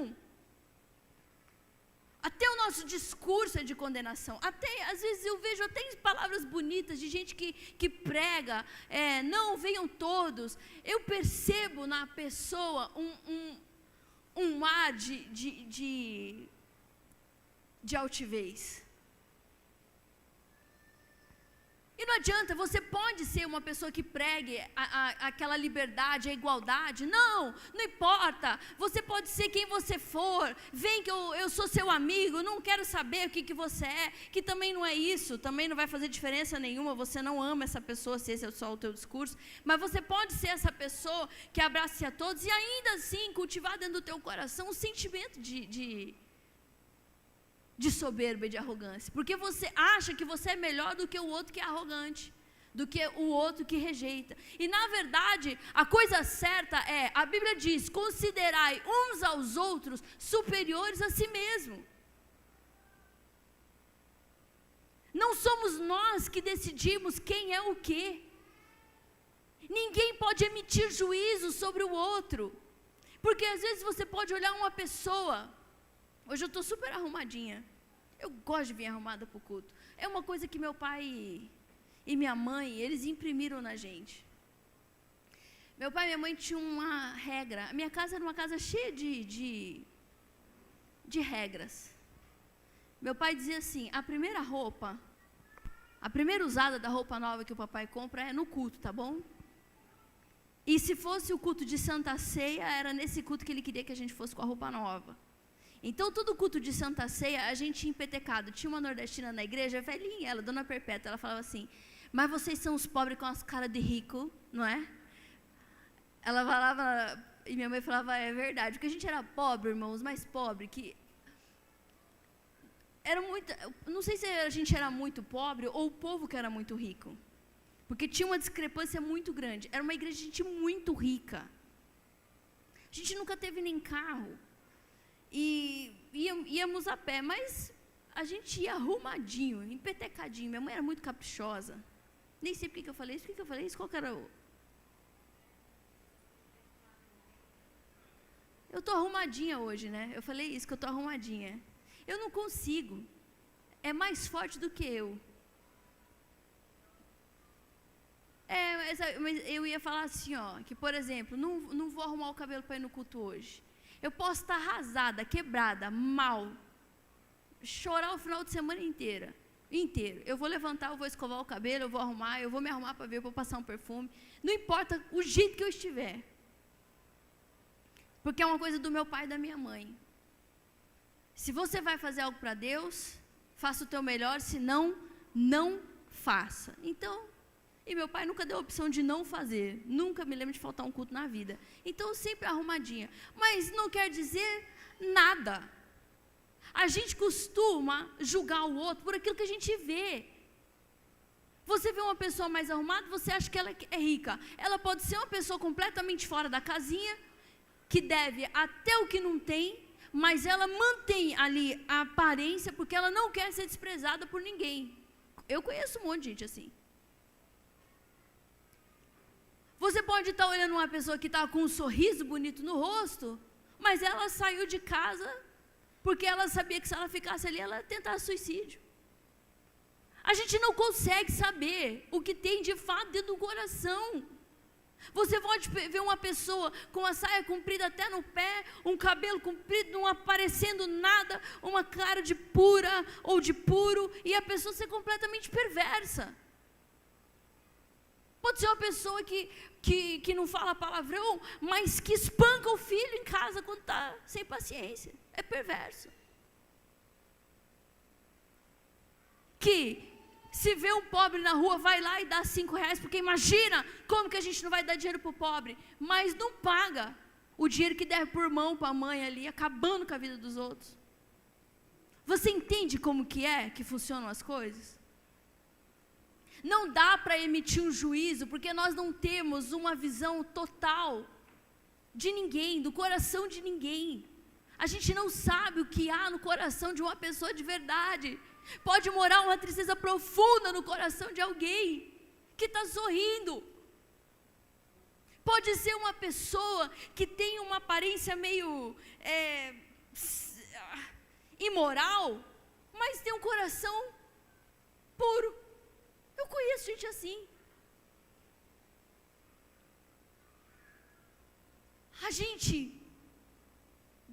Até o nosso discurso é de condenação. Até, às vezes eu vejo até palavras bonitas de gente que prega, não venham todos. Eu percebo na pessoa um ar de altivez. E não adianta, você pode ser uma pessoa que pregue aquela liberdade, a igualdade. Não importa. Você pode ser quem você for. Vem que eu sou seu amigo, não quero saber o que você é. Que também não é isso, também não vai fazer diferença nenhuma. Você não ama essa pessoa, se esse é só o teu discurso. Mas você pode ser essa pessoa que abrace a todos e ainda assim cultivar dentro do teu coração um sentimento de soberba e de arrogância, porque você acha que você é melhor do que o outro que é arrogante, do que o outro que rejeita. E na verdade, a coisa certa é, a Bíblia diz, considerai uns aos outros superiores a si mesmo. Não somos nós que decidimos quem é o quê. Ninguém pode emitir juízo sobre o outro, porque às vezes você pode olhar uma pessoa. Hoje eu estou super arrumadinha. Eu gosto de vir arrumada para o culto. É uma coisa que meu pai e minha mãe, eles imprimiram na gente. Meu pai e minha mãe tinham uma regra. A minha casa era uma casa cheia de regras. Meu pai dizia assim, a primeira usada da roupa nova que o papai compra é no culto, tá bom? E se fosse o culto de Santa Ceia, era nesse culto que ele queria que a gente fosse com a roupa nova. Então, todo culto de Santa Ceia, a gente ia empetecado. Tinha uma nordestina na igreja, velhinha, ela, Dona Perpétua, ela falava assim, mas vocês são os pobres com as caras de rico, não é? Ela falava, e minha mãe falava, é verdade, porque a gente era pobre, irmãos, mais pobre, que... Era muito, não sei se a gente era muito pobre ou o povo que era muito rico. Porque tinha uma discrepância muito grande. Era uma igreja de gente muito rica. A gente nunca teve nem carro. E íamos a pé, mas a gente ia arrumadinho, empetecadinho. Minha mãe era muito caprichosa. Nem sei por que eu falei isso. Por que eu falei isso? Qual que era o... Eu estou arrumadinha hoje, né? Eu falei isso, que eu estou arrumadinha. Eu não consigo. É mais forte do que eu. Mas eu ia falar assim, ó, que, por exemplo, não vou arrumar o cabelo para ir no culto hoje. Eu posso estar arrasada, quebrada, mal, chorar o final de semana inteiro. Eu vou levantar, eu vou escovar o cabelo, eu vou arrumar, eu vou me arrumar para ver, eu vou passar um perfume. Não importa o jeito que eu estiver. Porque é uma coisa do meu pai e da minha mãe. Se você vai fazer algo para Deus, faça o teu melhor, senão, não faça. Então, e meu pai nunca deu a opção de não fazer. Nunca me lembro de faltar um culto na vida. Então, sempre arrumadinha. Mas não quer dizer nada. A gente costuma julgar o outro por aquilo que a gente vê. Você vê uma pessoa mais arrumada, você acha que ela é rica. Ela pode ser uma pessoa completamente fora da casinha, que deve até o que não tem, mas ela mantém ali a aparência porque ela não quer ser desprezada por ninguém. Eu conheço um monte de gente assim. Você pode estar olhando uma pessoa que está com um sorriso bonito no rosto, mas ela saiu de casa porque ela sabia que se ela ficasse ali, ela ia tentar suicídio. A gente não consegue saber o que tem de fato dentro do coração. Você pode ver uma pessoa com a saia comprida até no pé, um cabelo comprido, não aparecendo nada, uma cara de pura ou de puro, e a pessoa ser completamente perversa. Pode ser uma pessoa que não fala palavrão, mas que espanca o filho em casa quando está sem paciência. É perverso. Que se vê um pobre na rua, vai lá e dá R$5, porque imagina como que a gente não vai dar dinheiro para o pobre, mas não paga o dinheiro que deve por mão para a mãe ali, acabando com a vida dos outros. Você entende como que funcionam as coisas? Não dá para emitir um juízo, porque nós não temos uma visão total de ninguém, do coração de ninguém. A gente não sabe o que há no coração de uma pessoa de verdade. Pode morar uma tristeza profunda no coração de alguém que está sorrindo. Pode ser uma pessoa que tem uma aparência meio imoral, mas tem um coração puro. Eu conheço gente assim. A gente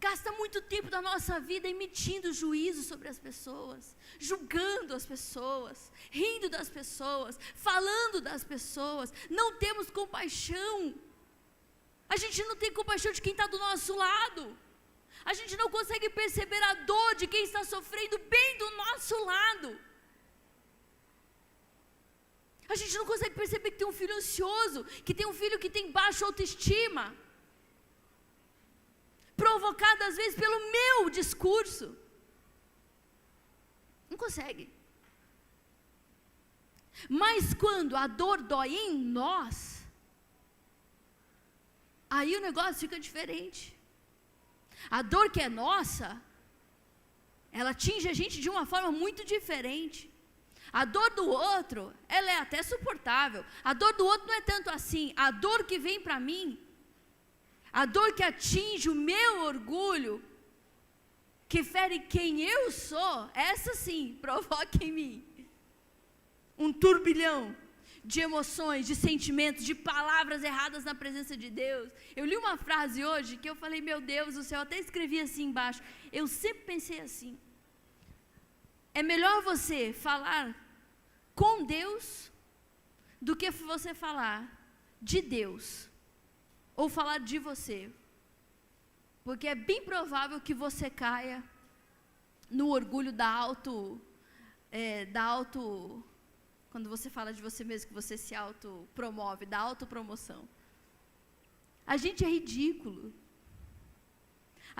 gasta muito tempo da nossa vida emitindo juízo sobre as pessoas, julgando as pessoas, rindo das pessoas, falando das pessoas. Não temos compaixão. A gente não tem compaixão de quem está do nosso lado. A gente não consegue perceber a dor de quem está sofrendo bem do nosso lado. A gente não consegue perceber que tem um filho ansioso, que tem um filho que tem baixa autoestima, provocado às vezes pelo meu discurso. Não consegue. Mas quando a dor dói em nós, aí o negócio fica diferente. A dor que é nossa, ela atinge a gente de uma forma muito diferente. A dor do outro, ela é até suportável. A dor do outro não é tanto assim. A dor que vem para mim, a dor que atinge o meu orgulho, que fere quem eu sou, essa sim provoca em mim um turbilhão de emoções, de sentimentos, de palavras erradas na presença de Deus. Eu li uma frase hoje que eu falei, meu Deus do céu, eu até escrevi assim embaixo. Eu sempre pensei assim: é melhor você falar com Deus do que você falar de Deus ou falar de você. Porque é bem provável que você caia no orgulho quando você fala de você mesmo, que você se autopromove, da autopromoção. A gente é ridículo.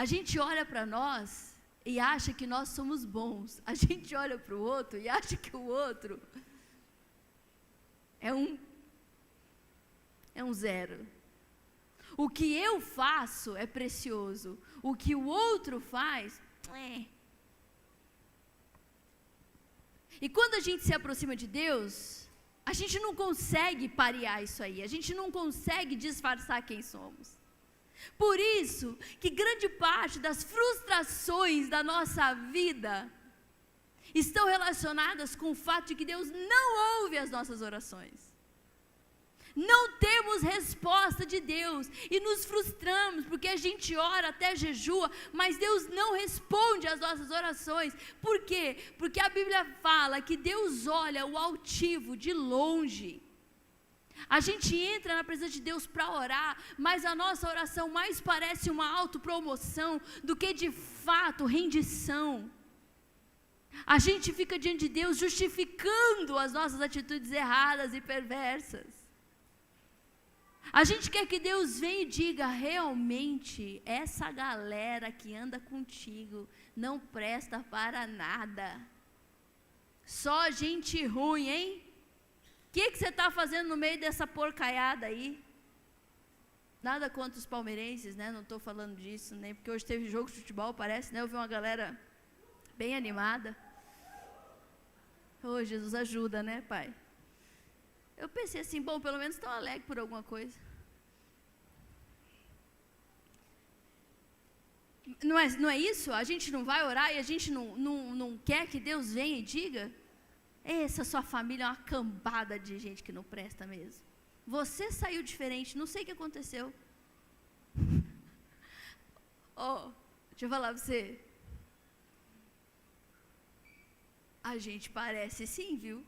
A gente olha para nós e acha que nós somos bons. A gente olha para o outro e acha que o outro é um zero. O que eu faço é precioso. O que o outro faz, E quando a gente se aproxima de Deus, a gente não consegue parear isso aí. A gente não consegue disfarçar quem somos. Por isso que grande parte das frustrações da nossa vida estão relacionadas com o fato de que Deus não ouve as nossas orações. Não temos resposta de Deus e nos frustramos porque a gente ora até jejua, mas Deus não responde às nossas orações. Por quê? Porque a Bíblia fala que Deus olha o altivo de longe. A gente entra na presença de Deus para orar, mas a nossa oração mais parece uma autopromoção do que de fato rendição. A gente fica diante de Deus justificando as nossas atitudes erradas e perversas. A gente quer que Deus venha e diga: realmente, essa galera que anda contigo não presta para nada. Só gente ruim, hein? O que você está fazendo no meio dessa porcaiada aí? Nada contra os palmeirenses, né? Não estou falando disso, nem porque hoje teve jogo de futebol, parece, né? Eu vi uma galera bem animada. Oh, Jesus, ajuda, né, Pai? Eu pensei assim, bom, pelo menos estão alegres por alguma coisa. Não é isso? A gente não vai orar e a gente não quer que Deus venha e diga: essa sua família é uma cambada de gente que não presta mesmo. Você saiu diferente, não sei o que aconteceu. Deixa eu falar pra você. A gente parece sim, viu?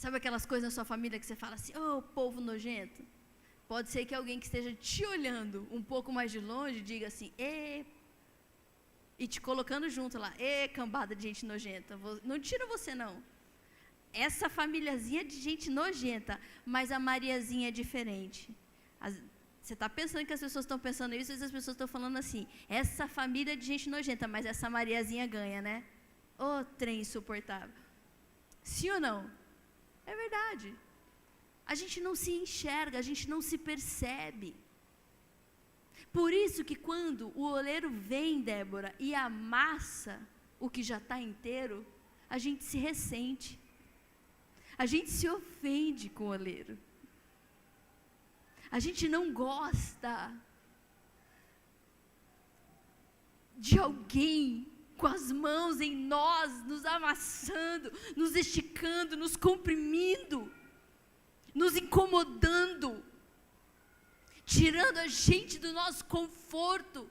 Sabe aquelas coisas na sua família que você fala assim: povo nojento? Pode ser que alguém que esteja te olhando um pouco mais de longe diga assim: e te colocando junto lá, cambada de gente nojenta. Não tira você não. Essa famíliazinha de gente nojenta, mas a Mariazinha é diferente. Você está pensando que as pessoas estão pensando isso, e as pessoas estão falando assim: essa família é de gente nojenta, mas essa Mariazinha ganha, né? Trem insuportável. Sim ou não? É verdade. A gente não se enxerga, a gente não se percebe. Por isso que quando o oleiro vem, Débora, e amassa o que já está inteiro, a gente se ressente. A gente se ofende com o oleiro. A gente não gosta de alguém com as mãos em nós, nos amassando, nos esticando, nos comprimindo, nos incomodando, tirando a gente do nosso conforto,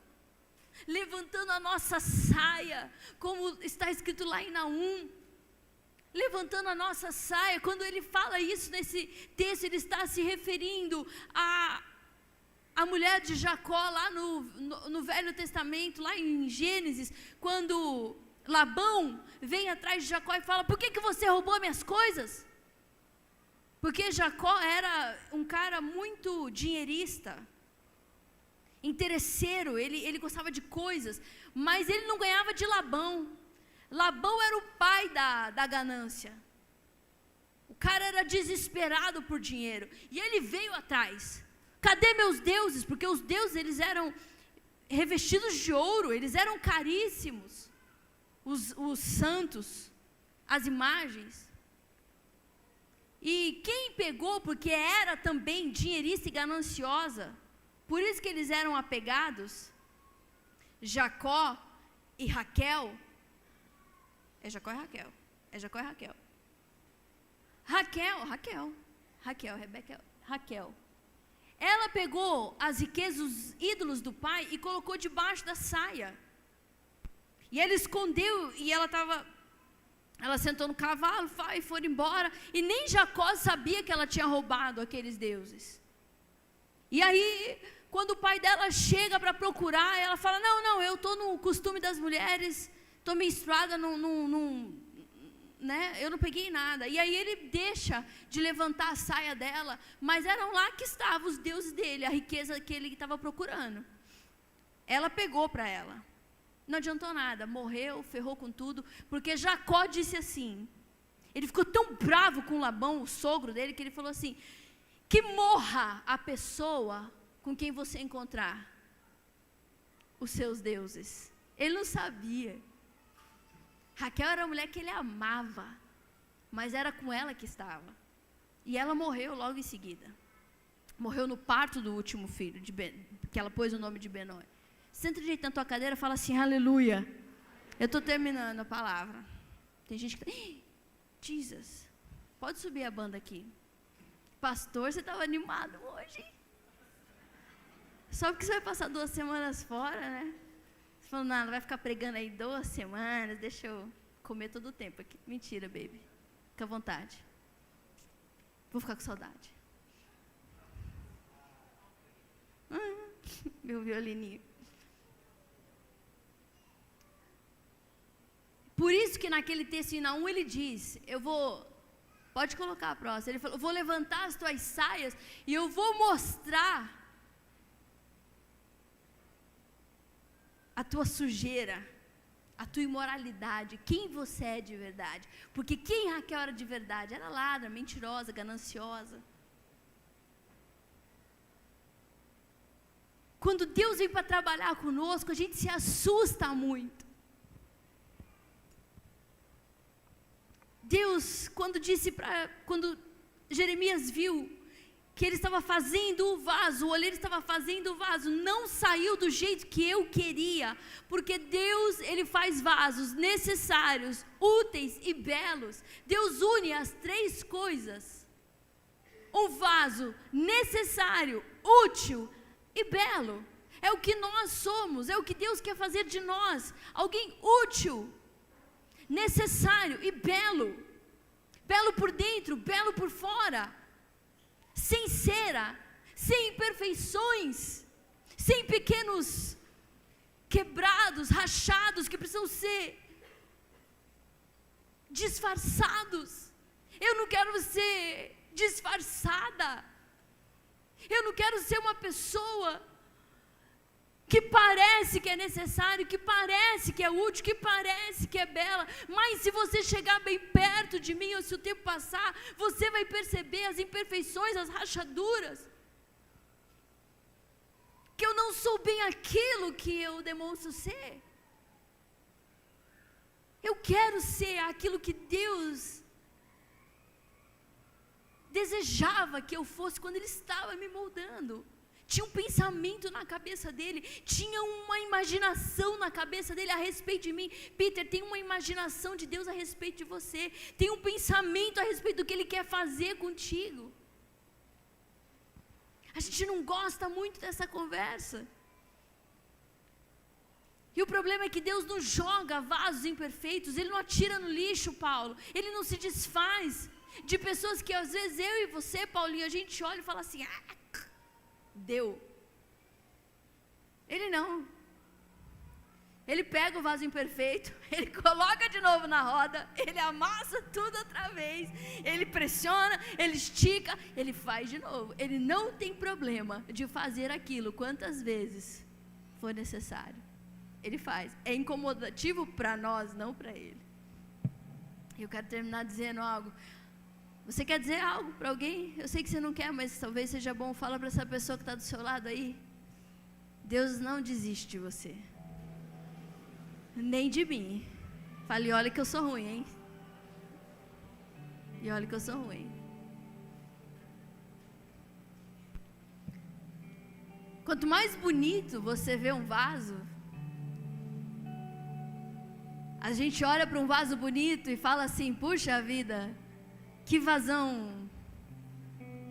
levantando a nossa saia, como está escrito lá em Naum, levantando a nossa saia. Quando ele fala isso nesse texto, ele está se referindo a mulher de Jacó lá no Velho Testamento, lá em Gênesis, quando Labão vem atrás de Jacó e fala: por que você roubou minhas coisas? Porque Jacó era um cara muito dinheirista, interesseiro, ele gostava de coisas, mas ele não ganhava de Labão. Labão era o pai da ganância. O cara era desesperado por dinheiro, e ele veio atrás. Cadê meus deuses? Porque os deuses, eles eram revestidos de ouro, eles eram caríssimos, os santos, as imagens. E quem pegou, porque era também dinheirista e gananciosa, por isso que eles eram apegados, Jacó e Raquel. É Jacó e Raquel. Raquel. Ela pegou as riquezas, os ídolos do pai e colocou debaixo da saia. E ela escondeu e ela sentou no cavalo e foram embora. E nem Jacó sabia que ela tinha roubado aqueles deuses. E aí, quando o pai dela chega para procurar, ela fala, não, eu estou no costume das mulheres, estou menstruada, né? Eu não peguei nada. E aí ele deixa de levantar a saia dela, mas eram lá que estavam os deuses dele, a riqueza que ele estava procurando. Ela pegou para ela. Não adiantou nada, morreu, ferrou com tudo, porque Jacó disse assim, ele ficou tão bravo com Labão, o sogro dele, que ele falou assim, que morra a pessoa com quem você encontrar os seus deuses. Ele não sabia. Raquel era a mulher que ele amava, mas era com ela que estava. E ela morreu logo em seguida. Morreu no parto do último filho, que ela pôs o nome de Benoni. Senta direito na tua cadeira e fala assim, aleluia. Eu estou terminando a palavra. Tem gente que Jesus, pode subir a banda aqui. Pastor, você estava animado hoje? Só porque você vai passar 2 semanas fora, né? Você falou, não, vai ficar pregando aí 2 semanas, deixa eu comer todo o tempo aqui. Mentira, baby. Fica à vontade. Vou ficar com saudade. Meu violininho. Por isso que naquele texto em Naum ele diz, pode colocar a próxima, ele falou, eu vou levantar as tuas saias e eu vou mostrar a tua sujeira, a tua imoralidade, quem você é de verdade. Porque quem Raquel era de verdade? Era ladra, mentirosa, gananciosa. Quando Deus vem para trabalhar conosco, a gente se assusta muito. Deus, quando Jeremias viu que ele estava fazendo o vaso, o oleiro estava fazendo o vaso, não saiu do jeito que eu queria, porque Deus, ele faz vasos necessários, úteis e belos. Deus une as 3 coisas. Um vaso necessário, útil e belo. É o que nós somos, é o que Deus quer fazer de nós. Alguém útil, necessário e belo. Belo por dentro, belo por fora. Sem cera, sem imperfeições, sem pequenos quebrados, rachados que precisam ser disfarçados. Eu não quero ser disfarçada. Eu não quero ser uma pessoa que parece que é necessário, que parece que é útil, que parece que é bela, mas se você chegar bem perto de mim, ou se o tempo passar, você vai perceber as imperfeições, as rachaduras, que eu não sou bem aquilo que eu demonstro ser. Eu quero ser aquilo que Deus desejava que eu fosse quando Ele estava me moldando. Tinha um pensamento na cabeça dele, tinha uma imaginação na cabeça dele a respeito de mim. Peter, tem uma imaginação de Deus a respeito de você, tem um pensamento a respeito do que Ele quer fazer contigo. A gente não gosta muito dessa conversa. E o problema é que Deus não joga vasos imperfeitos, Ele não atira no lixo, Paulo, Ele não se desfaz de pessoas que às vezes eu e você, Paulinho, a gente olha e fala assim, deu. Ele não. Ele pega o vaso imperfeito, ele coloca de novo na roda, ele amassa tudo outra vez, ele pressiona, ele estica, ele faz de novo. Ele não tem problema de fazer aquilo quantas vezes for necessário. Ele faz. É incomodativo para nós, não para ele. Eu quero terminar dizendo algo. Você quer dizer algo para alguém? Eu sei que você não quer, mas talvez seja bom. Fala para essa pessoa que está do seu lado aí. Deus não desiste de você. Nem de mim. Fale, olha que eu sou ruim, hein? E olha que eu sou ruim. Quanto mais bonito você vê um vaso, a gente olha para um vaso bonito e fala assim, puxa vida, Que vazão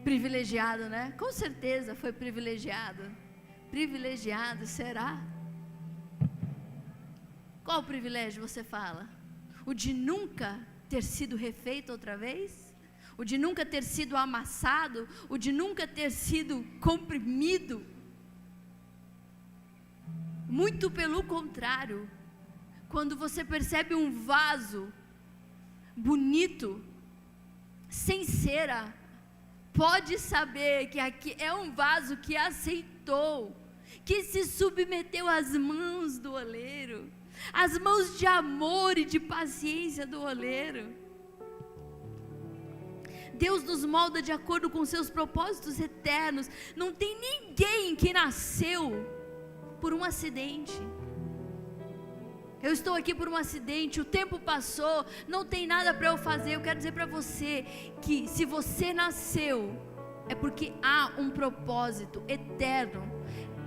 privilegiado, né? Com certeza foi privilegiado. Privilegiado, será? Qual privilégio você fala? O de nunca ter sido refeito outra vez? O de nunca ter sido amassado? O de nunca ter sido comprimido? Muito pelo contrário. Quando você percebe um vaso bonito, sem cera, pode saber que aqui é um vaso que aceitou, que se submeteu às mãos do oleiro, às mãos de amor e de paciência do oleiro. Deus nos molda de acordo com seus propósitos eternos. Não tem ninguém que nasceu por um acidente. Eu estou aqui por um acidente, o tempo passou, não tem nada para eu fazer. Eu quero dizer para você que se você nasceu, é porque há um propósito eterno.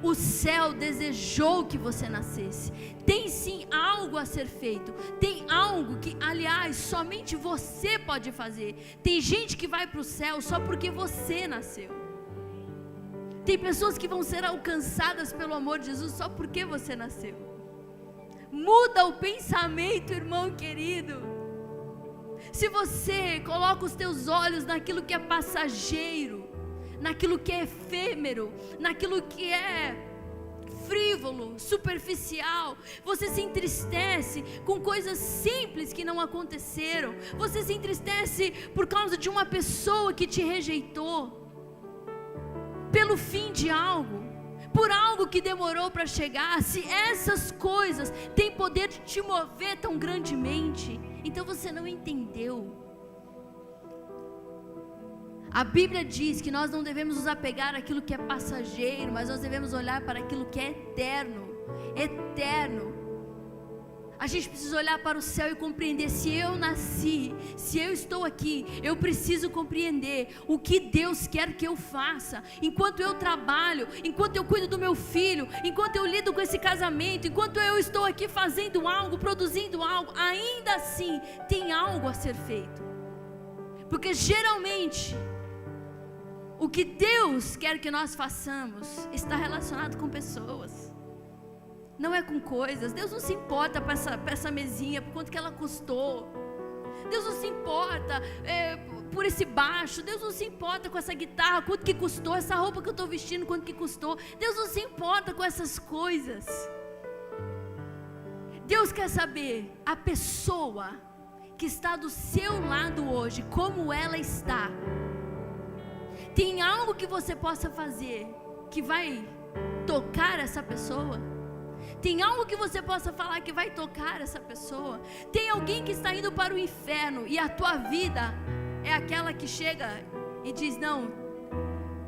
O céu desejou que você nascesse. Tem sim algo a ser feito. Tem algo que, aliás, somente você pode fazer. Tem gente que vai para o céu só porque você nasceu. Tem pessoas que vão ser alcançadas pelo amor de Jesus só porque você nasceu. Muda o pensamento, irmão querido. Se você coloca os teus olhos naquilo que é passageiro, naquilo que é efêmero, naquilo que é frívolo, superficial, você se entristece com coisas simples que não aconteceram, você se entristece por causa de uma pessoa que te rejeitou, pelo fim de algo, por algo que demorou para chegar. Se essas coisas têm poder de te mover tão grandemente, então você não entendeu. A Bíblia diz que nós não devemos nos apegar àquilo que é passageiro, mas nós devemos olhar para aquilo que é eterno. Eterno. A gente precisa olhar para o céu e compreender: se eu nasci, se eu estou aqui, eu preciso compreender o que Deus quer que eu faça. Enquanto eu trabalho, enquanto eu cuido do meu filho, enquanto eu lido com esse casamento, enquanto eu estou aqui fazendo algo, produzindo algo, ainda assim tem algo a ser feito. Porque geralmente o que Deus quer que nós façamos está relacionado com pessoas, não é com coisas. Deus não se importa para essa mesinha, por quanto que ela custou. Deus não se importa por esse baixo. Deus não se importa com essa guitarra, quanto que custou. Essa roupa que eu estou vestindo, quanto que custou. Deus não se importa com essas coisas. Deus quer saber a pessoa que está do seu lado hoje, como ela está. Tem algo que você possa fazer que vai tocar essa pessoa? Tem algo que você possa falar que vai tocar essa pessoa? Tem alguém que está indo para o inferno e a tua vida é aquela que chega e diz: não,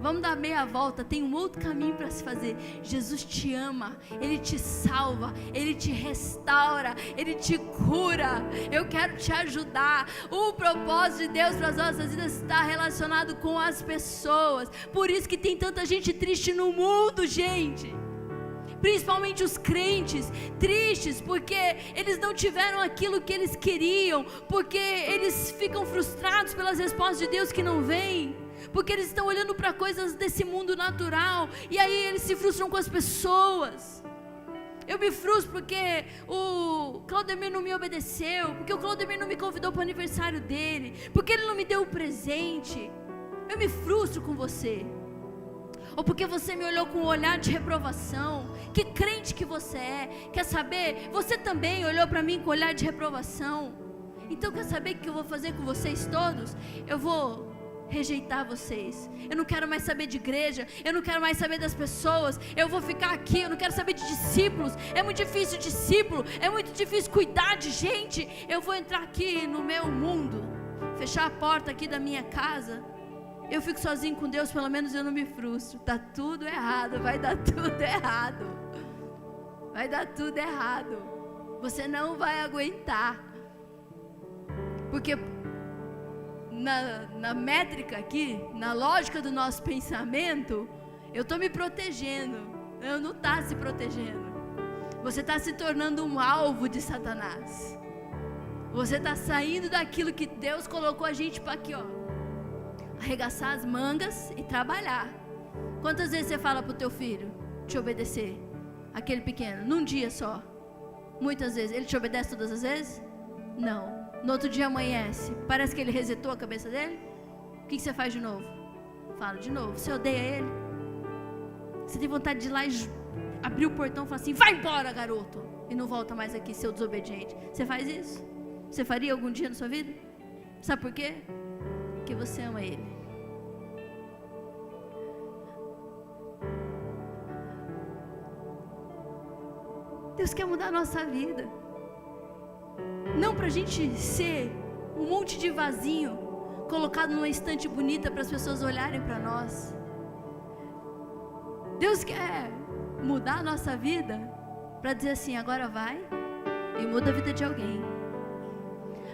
vamos dar meia volta, tem um outro caminho para se fazer. Jesus te ama, Ele te salva, Ele te restaura, Ele te cura. Eu quero te ajudar. O propósito de Deus para as nossas vidas está relacionado com as pessoas. Por isso que tem tanta gente triste no mundo, gente. Principalmente os crentes, tristes porque eles não tiveram aquilo que eles queriam, porque eles ficam frustrados pelas respostas de Deus que não vêm, porque eles estão olhando para coisas desse mundo natural, e aí eles se frustram com as pessoas. Eu me frustro porque o Claudemir não me obedeceu, porque o Claudemir não me convidou para o aniversário dele, porque ele não me deu o presente. Eu me frustro com você. Ou porque você me olhou com um olhar de reprovação. Que crente que você é? Quer saber? Você também olhou para mim com um olhar de reprovação. Então quer saber o que eu vou fazer com vocês todos? Eu vou rejeitar vocês. Eu não quero mais saber de igreja. Eu não quero mais saber das pessoas. Eu vou ficar aqui. Eu não quero saber de discípulos. É muito difícil discípulo. É muito difícil cuidar de gente. Eu vou entrar aqui no meu mundo, fechar a porta aqui da minha casa. Eu fico sozinho com Deus, pelo menos eu não me frustro. Tá tudo errado, vai dar tudo errado. Vai dar tudo errado. Você não vai aguentar. Porque na métrica aqui, na lógica do nosso pensamento, eu estou me protegendo. Eu não estou se protegendo. Você está se tornando um alvo de Satanás. Você está saindo daquilo que Deus colocou a gente para aqui, ó, arregaçar as mangas e trabalhar. Quantas vezes você fala para o teu filho te obedecer? Aquele pequeno, num dia só. Muitas vezes. Ele te obedece todas as vezes? Não. No outro dia amanhece, parece que ele resetou a cabeça dele. O que você faz de novo? Fala de novo. Você odeia ele? Você tem vontade de ir lá e abrir o portão e falar assim: vai embora, garoto, e não volta mais aqui, seu desobediente. Você faz isso? Você faria algum dia na sua vida? Sabe por quê? Porque você ama ele. Deus quer mudar a nossa vida. Não para a gente ser um monte de vasinho colocado numa estante bonita para as pessoas olharem para nós. Deus quer mudar a nossa vida para dizer assim: agora vai e muda a vida de alguém.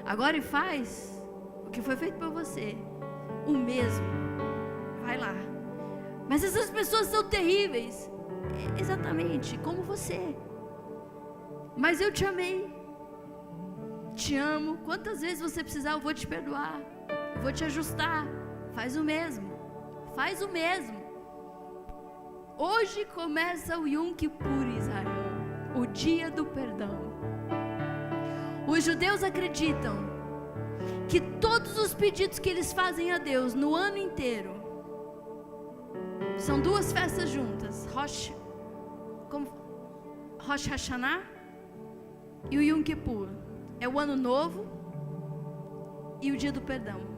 Agora e faz o que foi feito por você. O mesmo. Vai lá. Mas essas pessoas são terríveis. Exatamente como você. Mas eu te amei. Te amo. Quantas vezes você precisar, eu vou te perdoar. Eu vou te ajustar. Faz o mesmo. Faz o mesmo. Hoje começa o Yom Kippur, Israel. O dia do perdão. Os judeus acreditam que todos os pedidos que eles fazem a Deus no ano inteiro são duas festas juntas. Rosh Hashanah e o Yom Kippur. É o ano novo e o dia do perdão.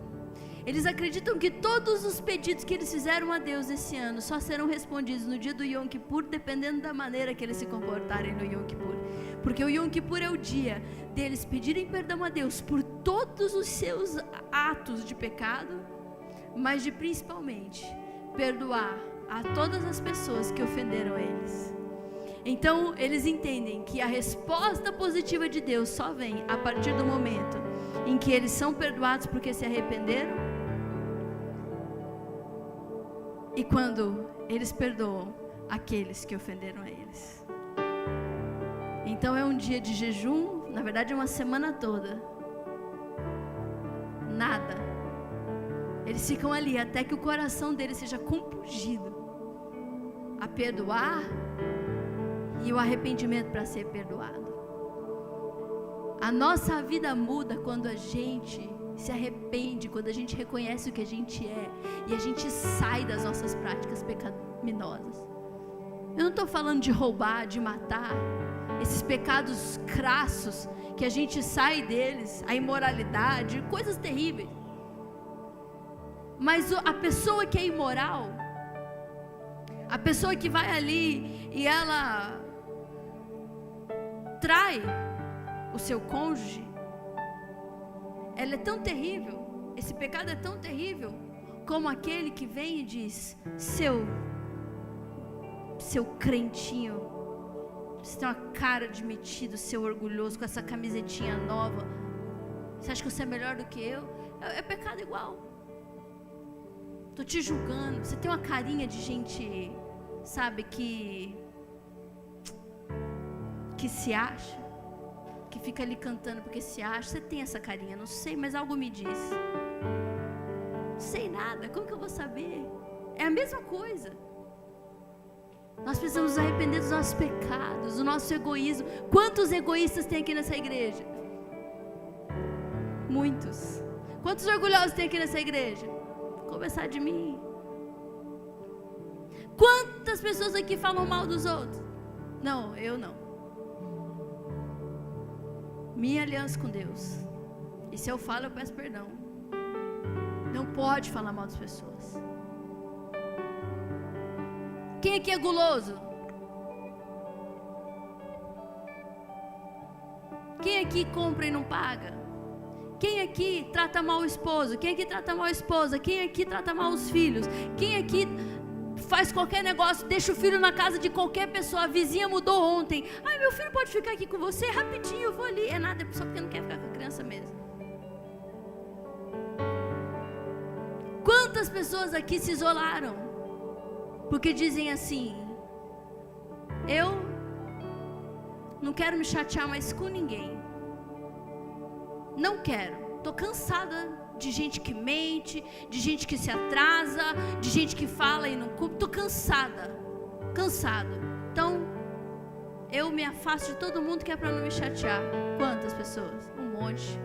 Eles acreditam que todos os pedidos que eles fizeram a Deus esse ano só serão respondidos no dia do Yom Kippur, dependendo da maneira que eles se comportarem no Yom Kippur. Porque o Yom Kippur é o dia deles pedirem perdão a Deus por todos os seus atos de pecado, mas de principalmente perdoar a todas as pessoas que ofenderam eles. Então eles entendem que a resposta positiva de Deus só vem a partir do momento em que eles são perdoados porque se arrependeram, e quando eles perdoam aqueles que ofenderam a eles. Então é um dia de jejum, na verdade é uma semana toda. Nada. Eles ficam ali até que o coração deles seja compungido a perdoar e o arrependimento para ser perdoado. A nossa vida muda quando a gente se arrepende, quando a gente reconhece o que a gente é e a gente sai das nossas práticas pecaminosas. Eu não estou falando de roubar, de matar, esses pecados crassos que a gente sai deles, a imoralidade, coisas terríveis. Mas a pessoa que é imoral, a pessoa que vai ali e ela trai o seu cônjuge, ela é tão terrível, esse pecado é tão terrível como aquele que vem e diz: seu crentinho, você tem uma cara de metido, seu orgulhoso, com essa camisetinha nova, você acha que você é melhor do que eu? É pecado igual. Estou te julgando. Você tem uma carinha de gente, sabe, que se acha, que fica ali cantando porque se acha. Você tem essa carinha, não sei, mas algo me diz. Não sei nada, como que eu vou saber? É a mesma coisa. Nós precisamos nos arrepender dos nossos pecados, do nosso egoísmo. Quantos egoístas tem aqui nessa igreja? Muitos. Quantos orgulhosos tem aqui nessa igreja? Vou começar de mim. Quantas pessoas aqui falam mal dos outros? Não, eu não. Minha aliança com Deus. E se eu falo, eu peço perdão. Não pode falar mal das pessoas. Quem aqui é guloso? Quem aqui compra e não paga? Quem aqui trata mal o esposo? Quem aqui trata mal a esposa? Quem aqui trata mal os filhos? Quem aqui faz qualquer negócio, deixa o filho na casa de qualquer pessoa? A vizinha mudou ontem. Ai, meu filho pode ficar aqui com você? Rapidinho, eu vou ali. É nada, é só porque não quer ficar com a criança mesmo. Quantas pessoas aqui se isolaram? Porque dizem assim: eu não quero me chatear mais com ninguém. Não quero. Estou cansada de gente que mente, de gente que se atrasa, de gente que fala e não cumpre. Estou cansada. Então, eu me afasto de todo mundo que é para não me chatear. Quantas pessoas? Um monte.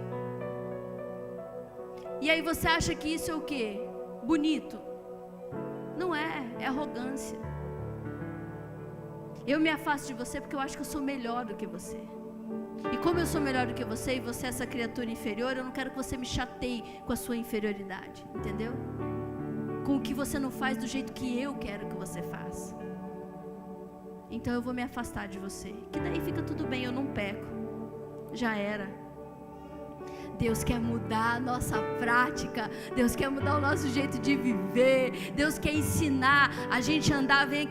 E aí você acha que isso é o quê? Bonito? Não é, é arrogância. Eu me afasto de você porque eu acho que eu sou melhor do que você. E como eu sou melhor do que você e você é essa criatura inferior, eu não quero que você me chateie com a sua inferioridade, entendeu? Com o que você não faz do jeito que eu quero que você faça. Então eu vou me afastar de você, que daí fica tudo bem, eu não peco. Já era. Deus quer mudar a nossa prática, Deus quer mudar o nosso jeito de viver, Deus quer ensinar a gente a andar, vem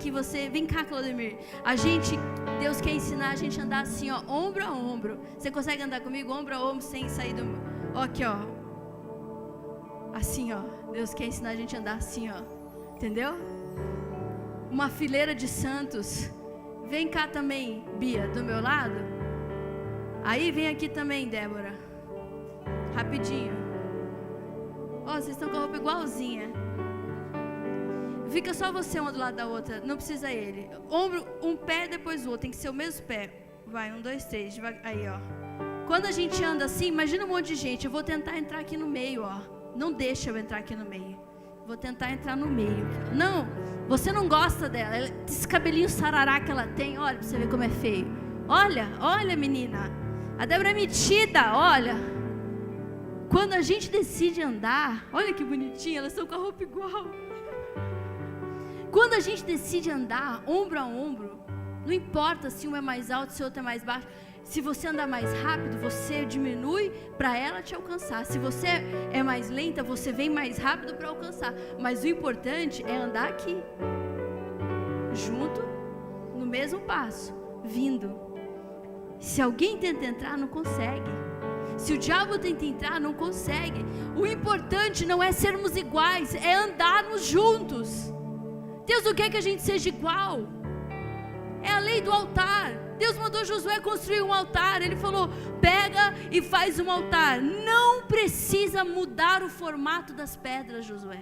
cá, Claudemir, Deus quer ensinar a gente a andar assim, ó, ombro a ombro. Você consegue andar comigo ombro a ombro sem sair do... Ó, aqui, ó, assim, ó, Deus quer ensinar a gente a andar assim, ó, entendeu? Uma fileira de santos. Vem cá também, Bia, do meu lado. Aí vem aqui também, Débora. Rapidinho. Ó, vocês estão com a roupa igualzinha. Fica só você uma do lado da outra. Não precisa ele. Ombro, um pé depois o outro. Tem que ser o mesmo pé. Vai, 1, 2, 3. Aí, ó. Quando a gente anda assim, imagina um monte de gente. Eu vou tentar entrar aqui no meio, ó. Não deixa eu entrar aqui no meio. Vou tentar entrar no meio. Não, você não gosta dela. Esse cabelinho sarará que ela tem. Olha pra você ver como é feio. Olha, menina. A Débora é metida, olha. Quando a gente decide andar, olha que bonitinha, elas estão com a roupa igual. Quando a gente decide andar ombro a ombro, não importa se um é mais alto, se o outro é mais baixo. Se você andar mais rápido, você diminui para ela te alcançar. Se você é mais lenta, você vem mais rápido para alcançar. Mas o importante é andar aqui, junto, no mesmo passo, vindo. Se alguém tenta entrar, não consegue. Se o diabo tenta entrar, não consegue. O importante não é sermos iguais, é andarmos juntos. Deus não quer que a gente seja igual. É a lei do altar. Deus mandou Josué construir um altar. Ele falou, pega e faz um altar. Não precisa mudar o formato das pedras, Josué.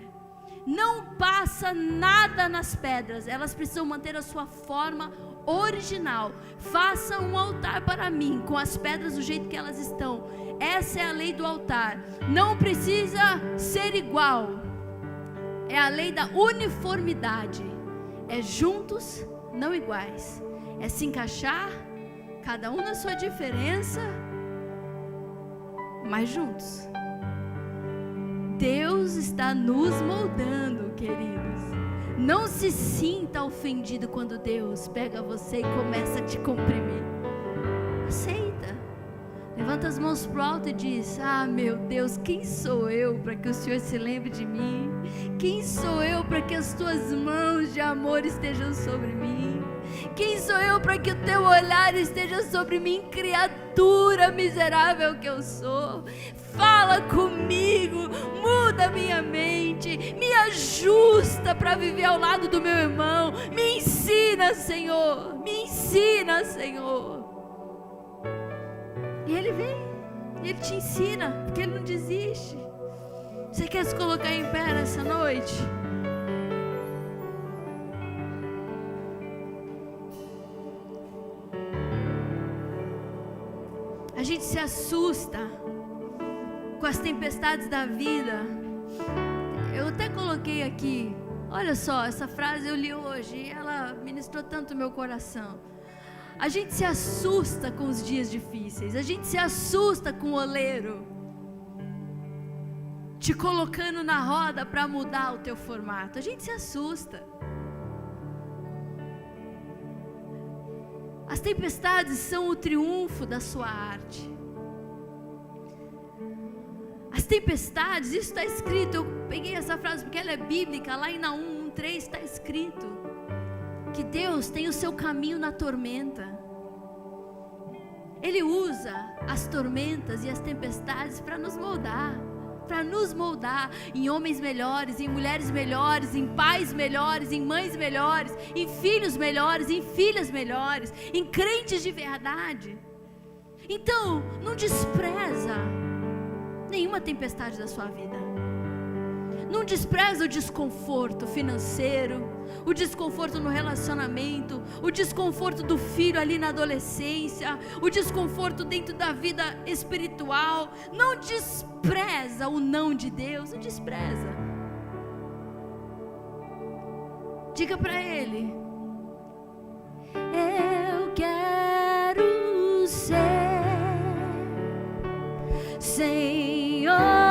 Não passa nada nas pedras. Elas precisam manter a sua forma original. Faça um altar para mim, com as pedras do jeito que elas estão. Essa é a lei do altar. Não precisa ser igual. É a lei da uniformidade. É juntos, não iguais. É se encaixar, cada um na sua diferença, mas juntos. Deus está nos moldando, queridos. Não se sinta ofendido quando Deus pega você e começa a te comprimir. Aceita. Levanta as mãos pro alto e diz, meu Deus, quem sou eu para que o Senhor se lembre de mim? Quem sou eu para que as tuas mãos de amor estejam sobre mim? Quem sou eu para que o teu olhar esteja sobre mim, criatura miserável que eu sou? Fala comigo, muda minha mente, me ajusta para viver ao lado do meu irmão. Me ensina, Senhor, me ensina, Senhor. E Ele vem, Ele te ensina, porque Ele não desiste. Você quer se colocar em pé nessa noite? A gente se assusta com as tempestades da vida. Eu até coloquei aqui, olha só, essa frase eu li hoje e ela ministrou tanto o meu coração. A gente se assusta com os dias difíceis, a gente se assusta com o oleiro te colocando na roda para mudar o teu formato. A gente se assusta. As tempestades são o triunfo da sua arte. As tempestades, isso está escrito, eu peguei essa frase porque ela é bíblica, lá em Naum 1:3 está escrito que Deus tem o seu caminho na tormenta. Ele usa as tormentas e as tempestades para nos moldar em homens melhores, em mulheres melhores, em pais melhores, em mães melhores, em filhos melhores, em filhas melhores, em crentes de verdade. Então, não despreza nenhuma tempestade da sua vida. Não despreza o desconforto financeiro, o desconforto no relacionamento, o desconforto do filho ali na adolescência, o desconforto dentro da vida espiritual. Não despreza o não de Deus, não despreza. Diga para Ele: eu quero ser Senhor.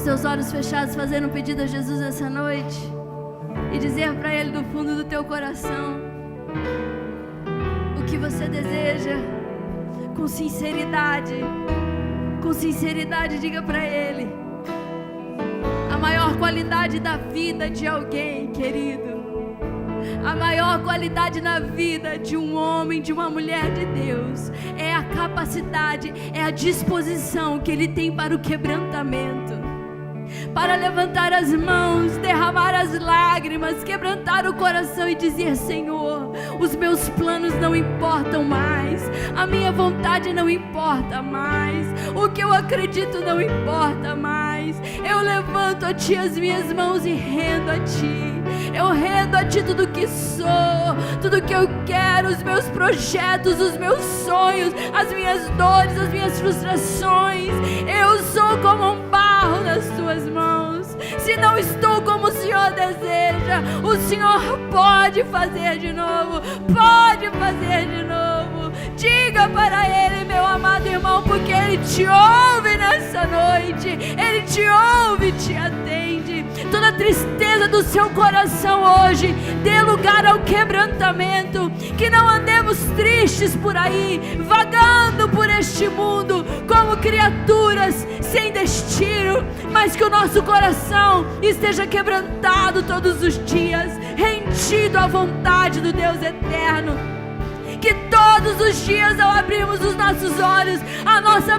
Seus olhos fechados, fazendo um pedido a Jesus essa noite e dizer para Ele do fundo do teu coração o que você deseja, com sinceridade, diga para Ele. A maior qualidade da vida de alguém, querido, a maior qualidade na vida de um homem, de uma mulher de Deus, é a capacidade, é a disposição que ele tem para o quebrantamento, para levantar as mãos, derramar as lágrimas, quebrantar o coração e dizer: Senhor, os meus planos não importam mais, a minha vontade não importa mais, o que eu acredito não importa mais. Eu levanto a Ti as minhas mãos e rendo a Ti. Eu rendo a Ti tudo que sou, tudo que eu quero, os meus projetos, os meus sonhos, as minhas dores, as minhas frustrações. Eu sou como um barro nas Tuas mãos. Se não estou como o Senhor deseja, o Senhor pode fazer de novo, pode fazer de novo. Diga para Ele, meu amado irmão, porque Ele te ouve nessa noite, Ele te ouve e te atende. Toda tristeza do seu coração hoje, dê lugar ao quebrantamento. Que não andemos tristes por aí, vagando por este mundo como criaturas sem destino, mas que o nosso coração esteja quebrantado todos os dias, rendido à vontade do Deus eterno. Que todos os dias, ao abrirmos os nossos olhos, a nossa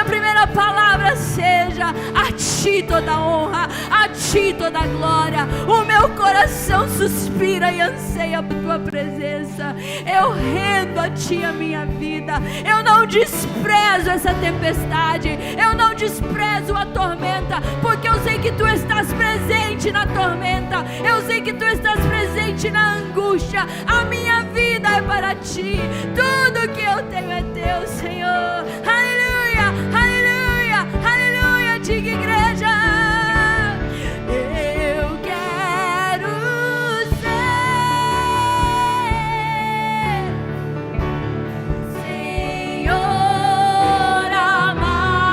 primeira palavra seja: a Ti toda honra, a Ti toda glória. O meu coração suspira e anseia por Tua presença. Eu rendo a Ti a minha vida. Eu não desprezo essa tempestade, eu não desprezo a tormenta, porque eu sei que Tu estás presente na tormenta, eu sei que Tu estás presente na angústia. A minha vida é para Ti, tudo que eu tenho é Teu, Senhor. Aleluia, aleluia, aleluia. Diga, igreja: eu quero ser Senhor amado.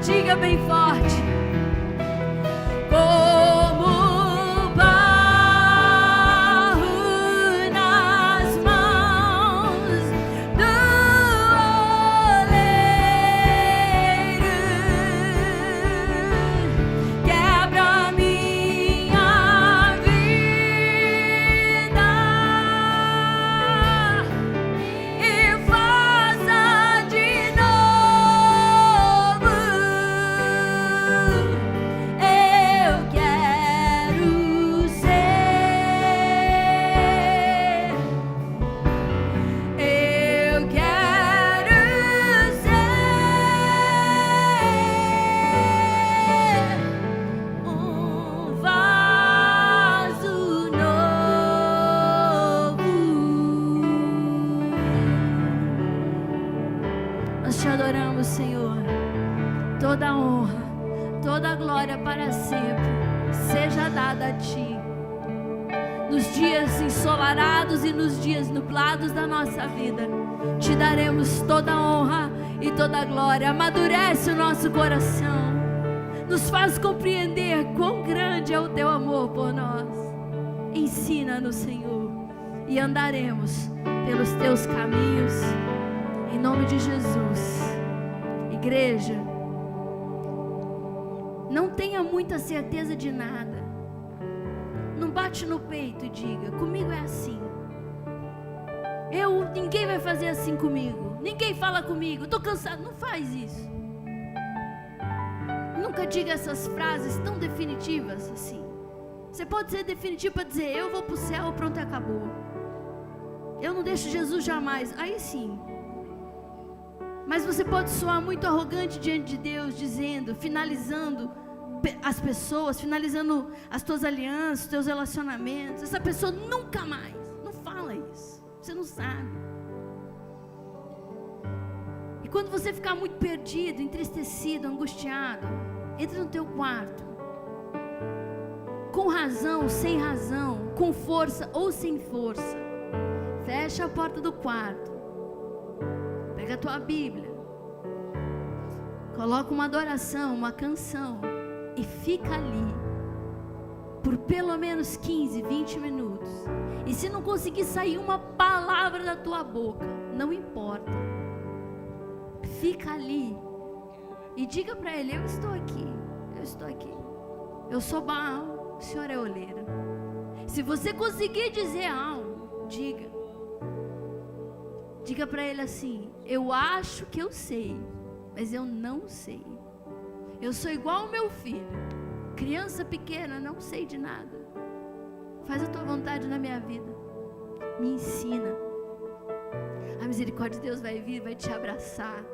Diga bem forte: toda honra, toda glória para sempre seja dada a Ti. Nos dias ensolarados e nos dias nublados da nossa vida, Te daremos toda honra e toda glória. Amadurece o nosso coração, nos faz compreender quão grande é o Teu amor por nós. Ensina-nos, Senhor, e andaremos pelos Teus caminhos, em nome de Jesus. Igreja, não tenha muita certeza de nada. Não bate no peito e diga: comigo é assim. Ninguém vai fazer assim comigo. Ninguém fala comigo. Estou cansado. Não faz isso. Nunca diga essas frases tão definitivas assim. Você pode ser definitivo para dizer: eu vou para o céu, pronto, acabou. Eu não deixo Jesus jamais. Aí sim. Mas você pode soar muito arrogante diante de Deus, dizendo, finalizando as pessoas, finalizando as tuas alianças, os teus relacionamentos. Essa pessoa nunca mais. Não fala isso. Você não sabe. E quando você ficar muito perdido, entristecido, angustiado, entre no teu quarto. Com razão, sem razão, com força ou sem força. Fecha a porta do quarto. Pega a tua Bíblia. Coloca uma adoração, uma canção. E fica ali por pelo menos 15, 20 minutos. E se não conseguir sair uma palavra da tua boca, não importa. Fica ali e diga para Ele: eu estou aqui, eu estou aqui. Eu sou Baal, o Senhor é oleiro. Se você conseguir dizer algo, diga. Diga para Ele assim: eu acho que eu sei, mas eu não sei. Eu sou igual ao meu filho, criança pequena, não sei de nada. Faz a tua vontade na minha vida. Me ensina. A misericórdia de Deus vai vir, vai te abraçar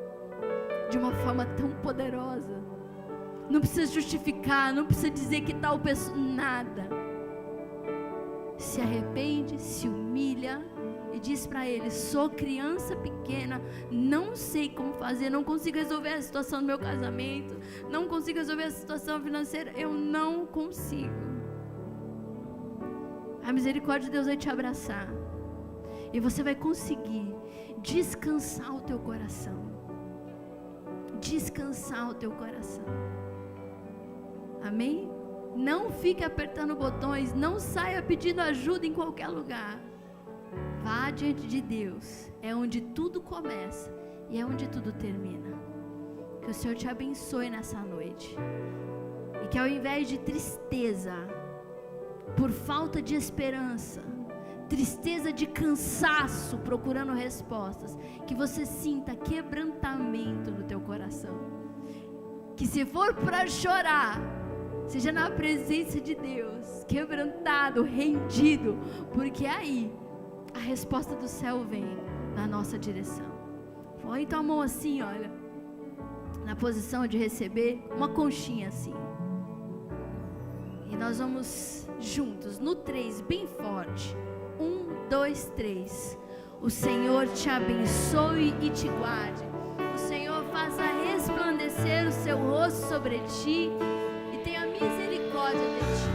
de uma forma tão poderosa. Não precisa justificar, não precisa dizer que tal pessoa, nada. Se arrepende, se humilha e diz para Ele: sou criança pequena, não sei como fazer, não consigo resolver a situação do meu casamento, não consigo resolver a situação financeira, eu não consigo. A misericórdia de Deus vai te abraçar e você vai conseguir descansar o teu coração. Descansar o teu coração. Amém? Não fique apertando botões, não saia pedindo ajuda em qualquer lugar. Vá diante de Deus, é onde tudo começa e é onde tudo termina. Que o Senhor te abençoe nessa noite. E que ao invés de tristeza, por falta de esperança, tristeza de cansaço procurando respostas, que você sinta quebrantamento no teu coração. Que se for para chorar, seja na presença de Deus, quebrantado, rendido, porque aí a resposta do céu vem na nossa direção. Põe tua mão assim, olha, na posição de receber, uma conchinha assim. E nós vamos juntos, no 3, bem forte. 1, 2, 3. O Senhor te abençoe e te guarde. O Senhor faça resplandecer o seu rosto sobre ti e tenha misericórdia de ti.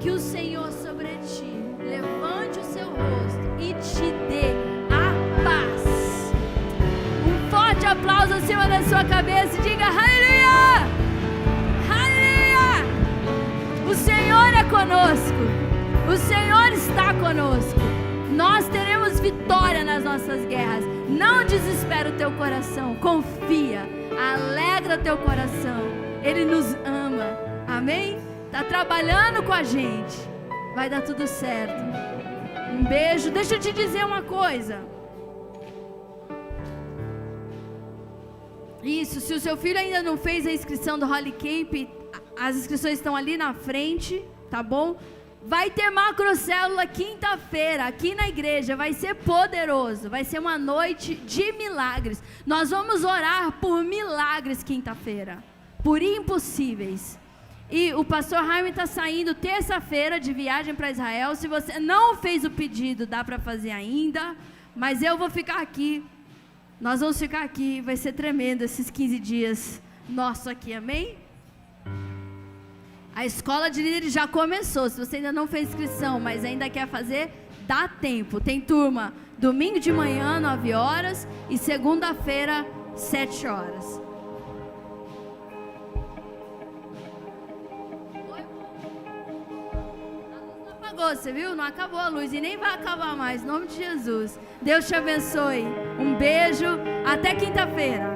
Que o Senhor sobre ti levante o seu rosto e te dê a paz. Um forte aplauso acima da sua cabeça e diga: aleluia! Aleluia! O Senhor é conosco. O Senhor está conosco. Nós teremos vitória nas nossas guerras. Não desespera o teu coração. Confia. Alegra teu coração. Ele nos ama. Amém? Está trabalhando com a gente. Vai dar tudo certo. Um beijo. Deixa eu te dizer uma coisa. Isso, se o seu filho ainda não fez a inscrição do Holy Camp, as inscrições estão ali na frente, tá bom? Vai ter macrocélula quinta-feira aqui na igreja, vai ser poderoso, vai ser uma noite de milagres. Nós vamos orar por milagres quinta-feira, por impossíveis. E o pastor Jaime está saindo terça-feira de viagem para Israel. Se você não fez o pedido, dá para fazer ainda, mas eu vou ficar aqui. Nós vamos ficar aqui, vai ser tremendo esses 15 dias nosso aqui, amém? A escola de líderes já começou. Se você ainda não fez inscrição, mas ainda quer fazer, dá tempo. Tem turma domingo de manhã, 9 horas, e segunda-feira, 7 horas. Você viu? Não acabou a luz e nem vai acabar mais, em nome de Jesus. Deus te abençoe. Um beijo, até quinta-feira.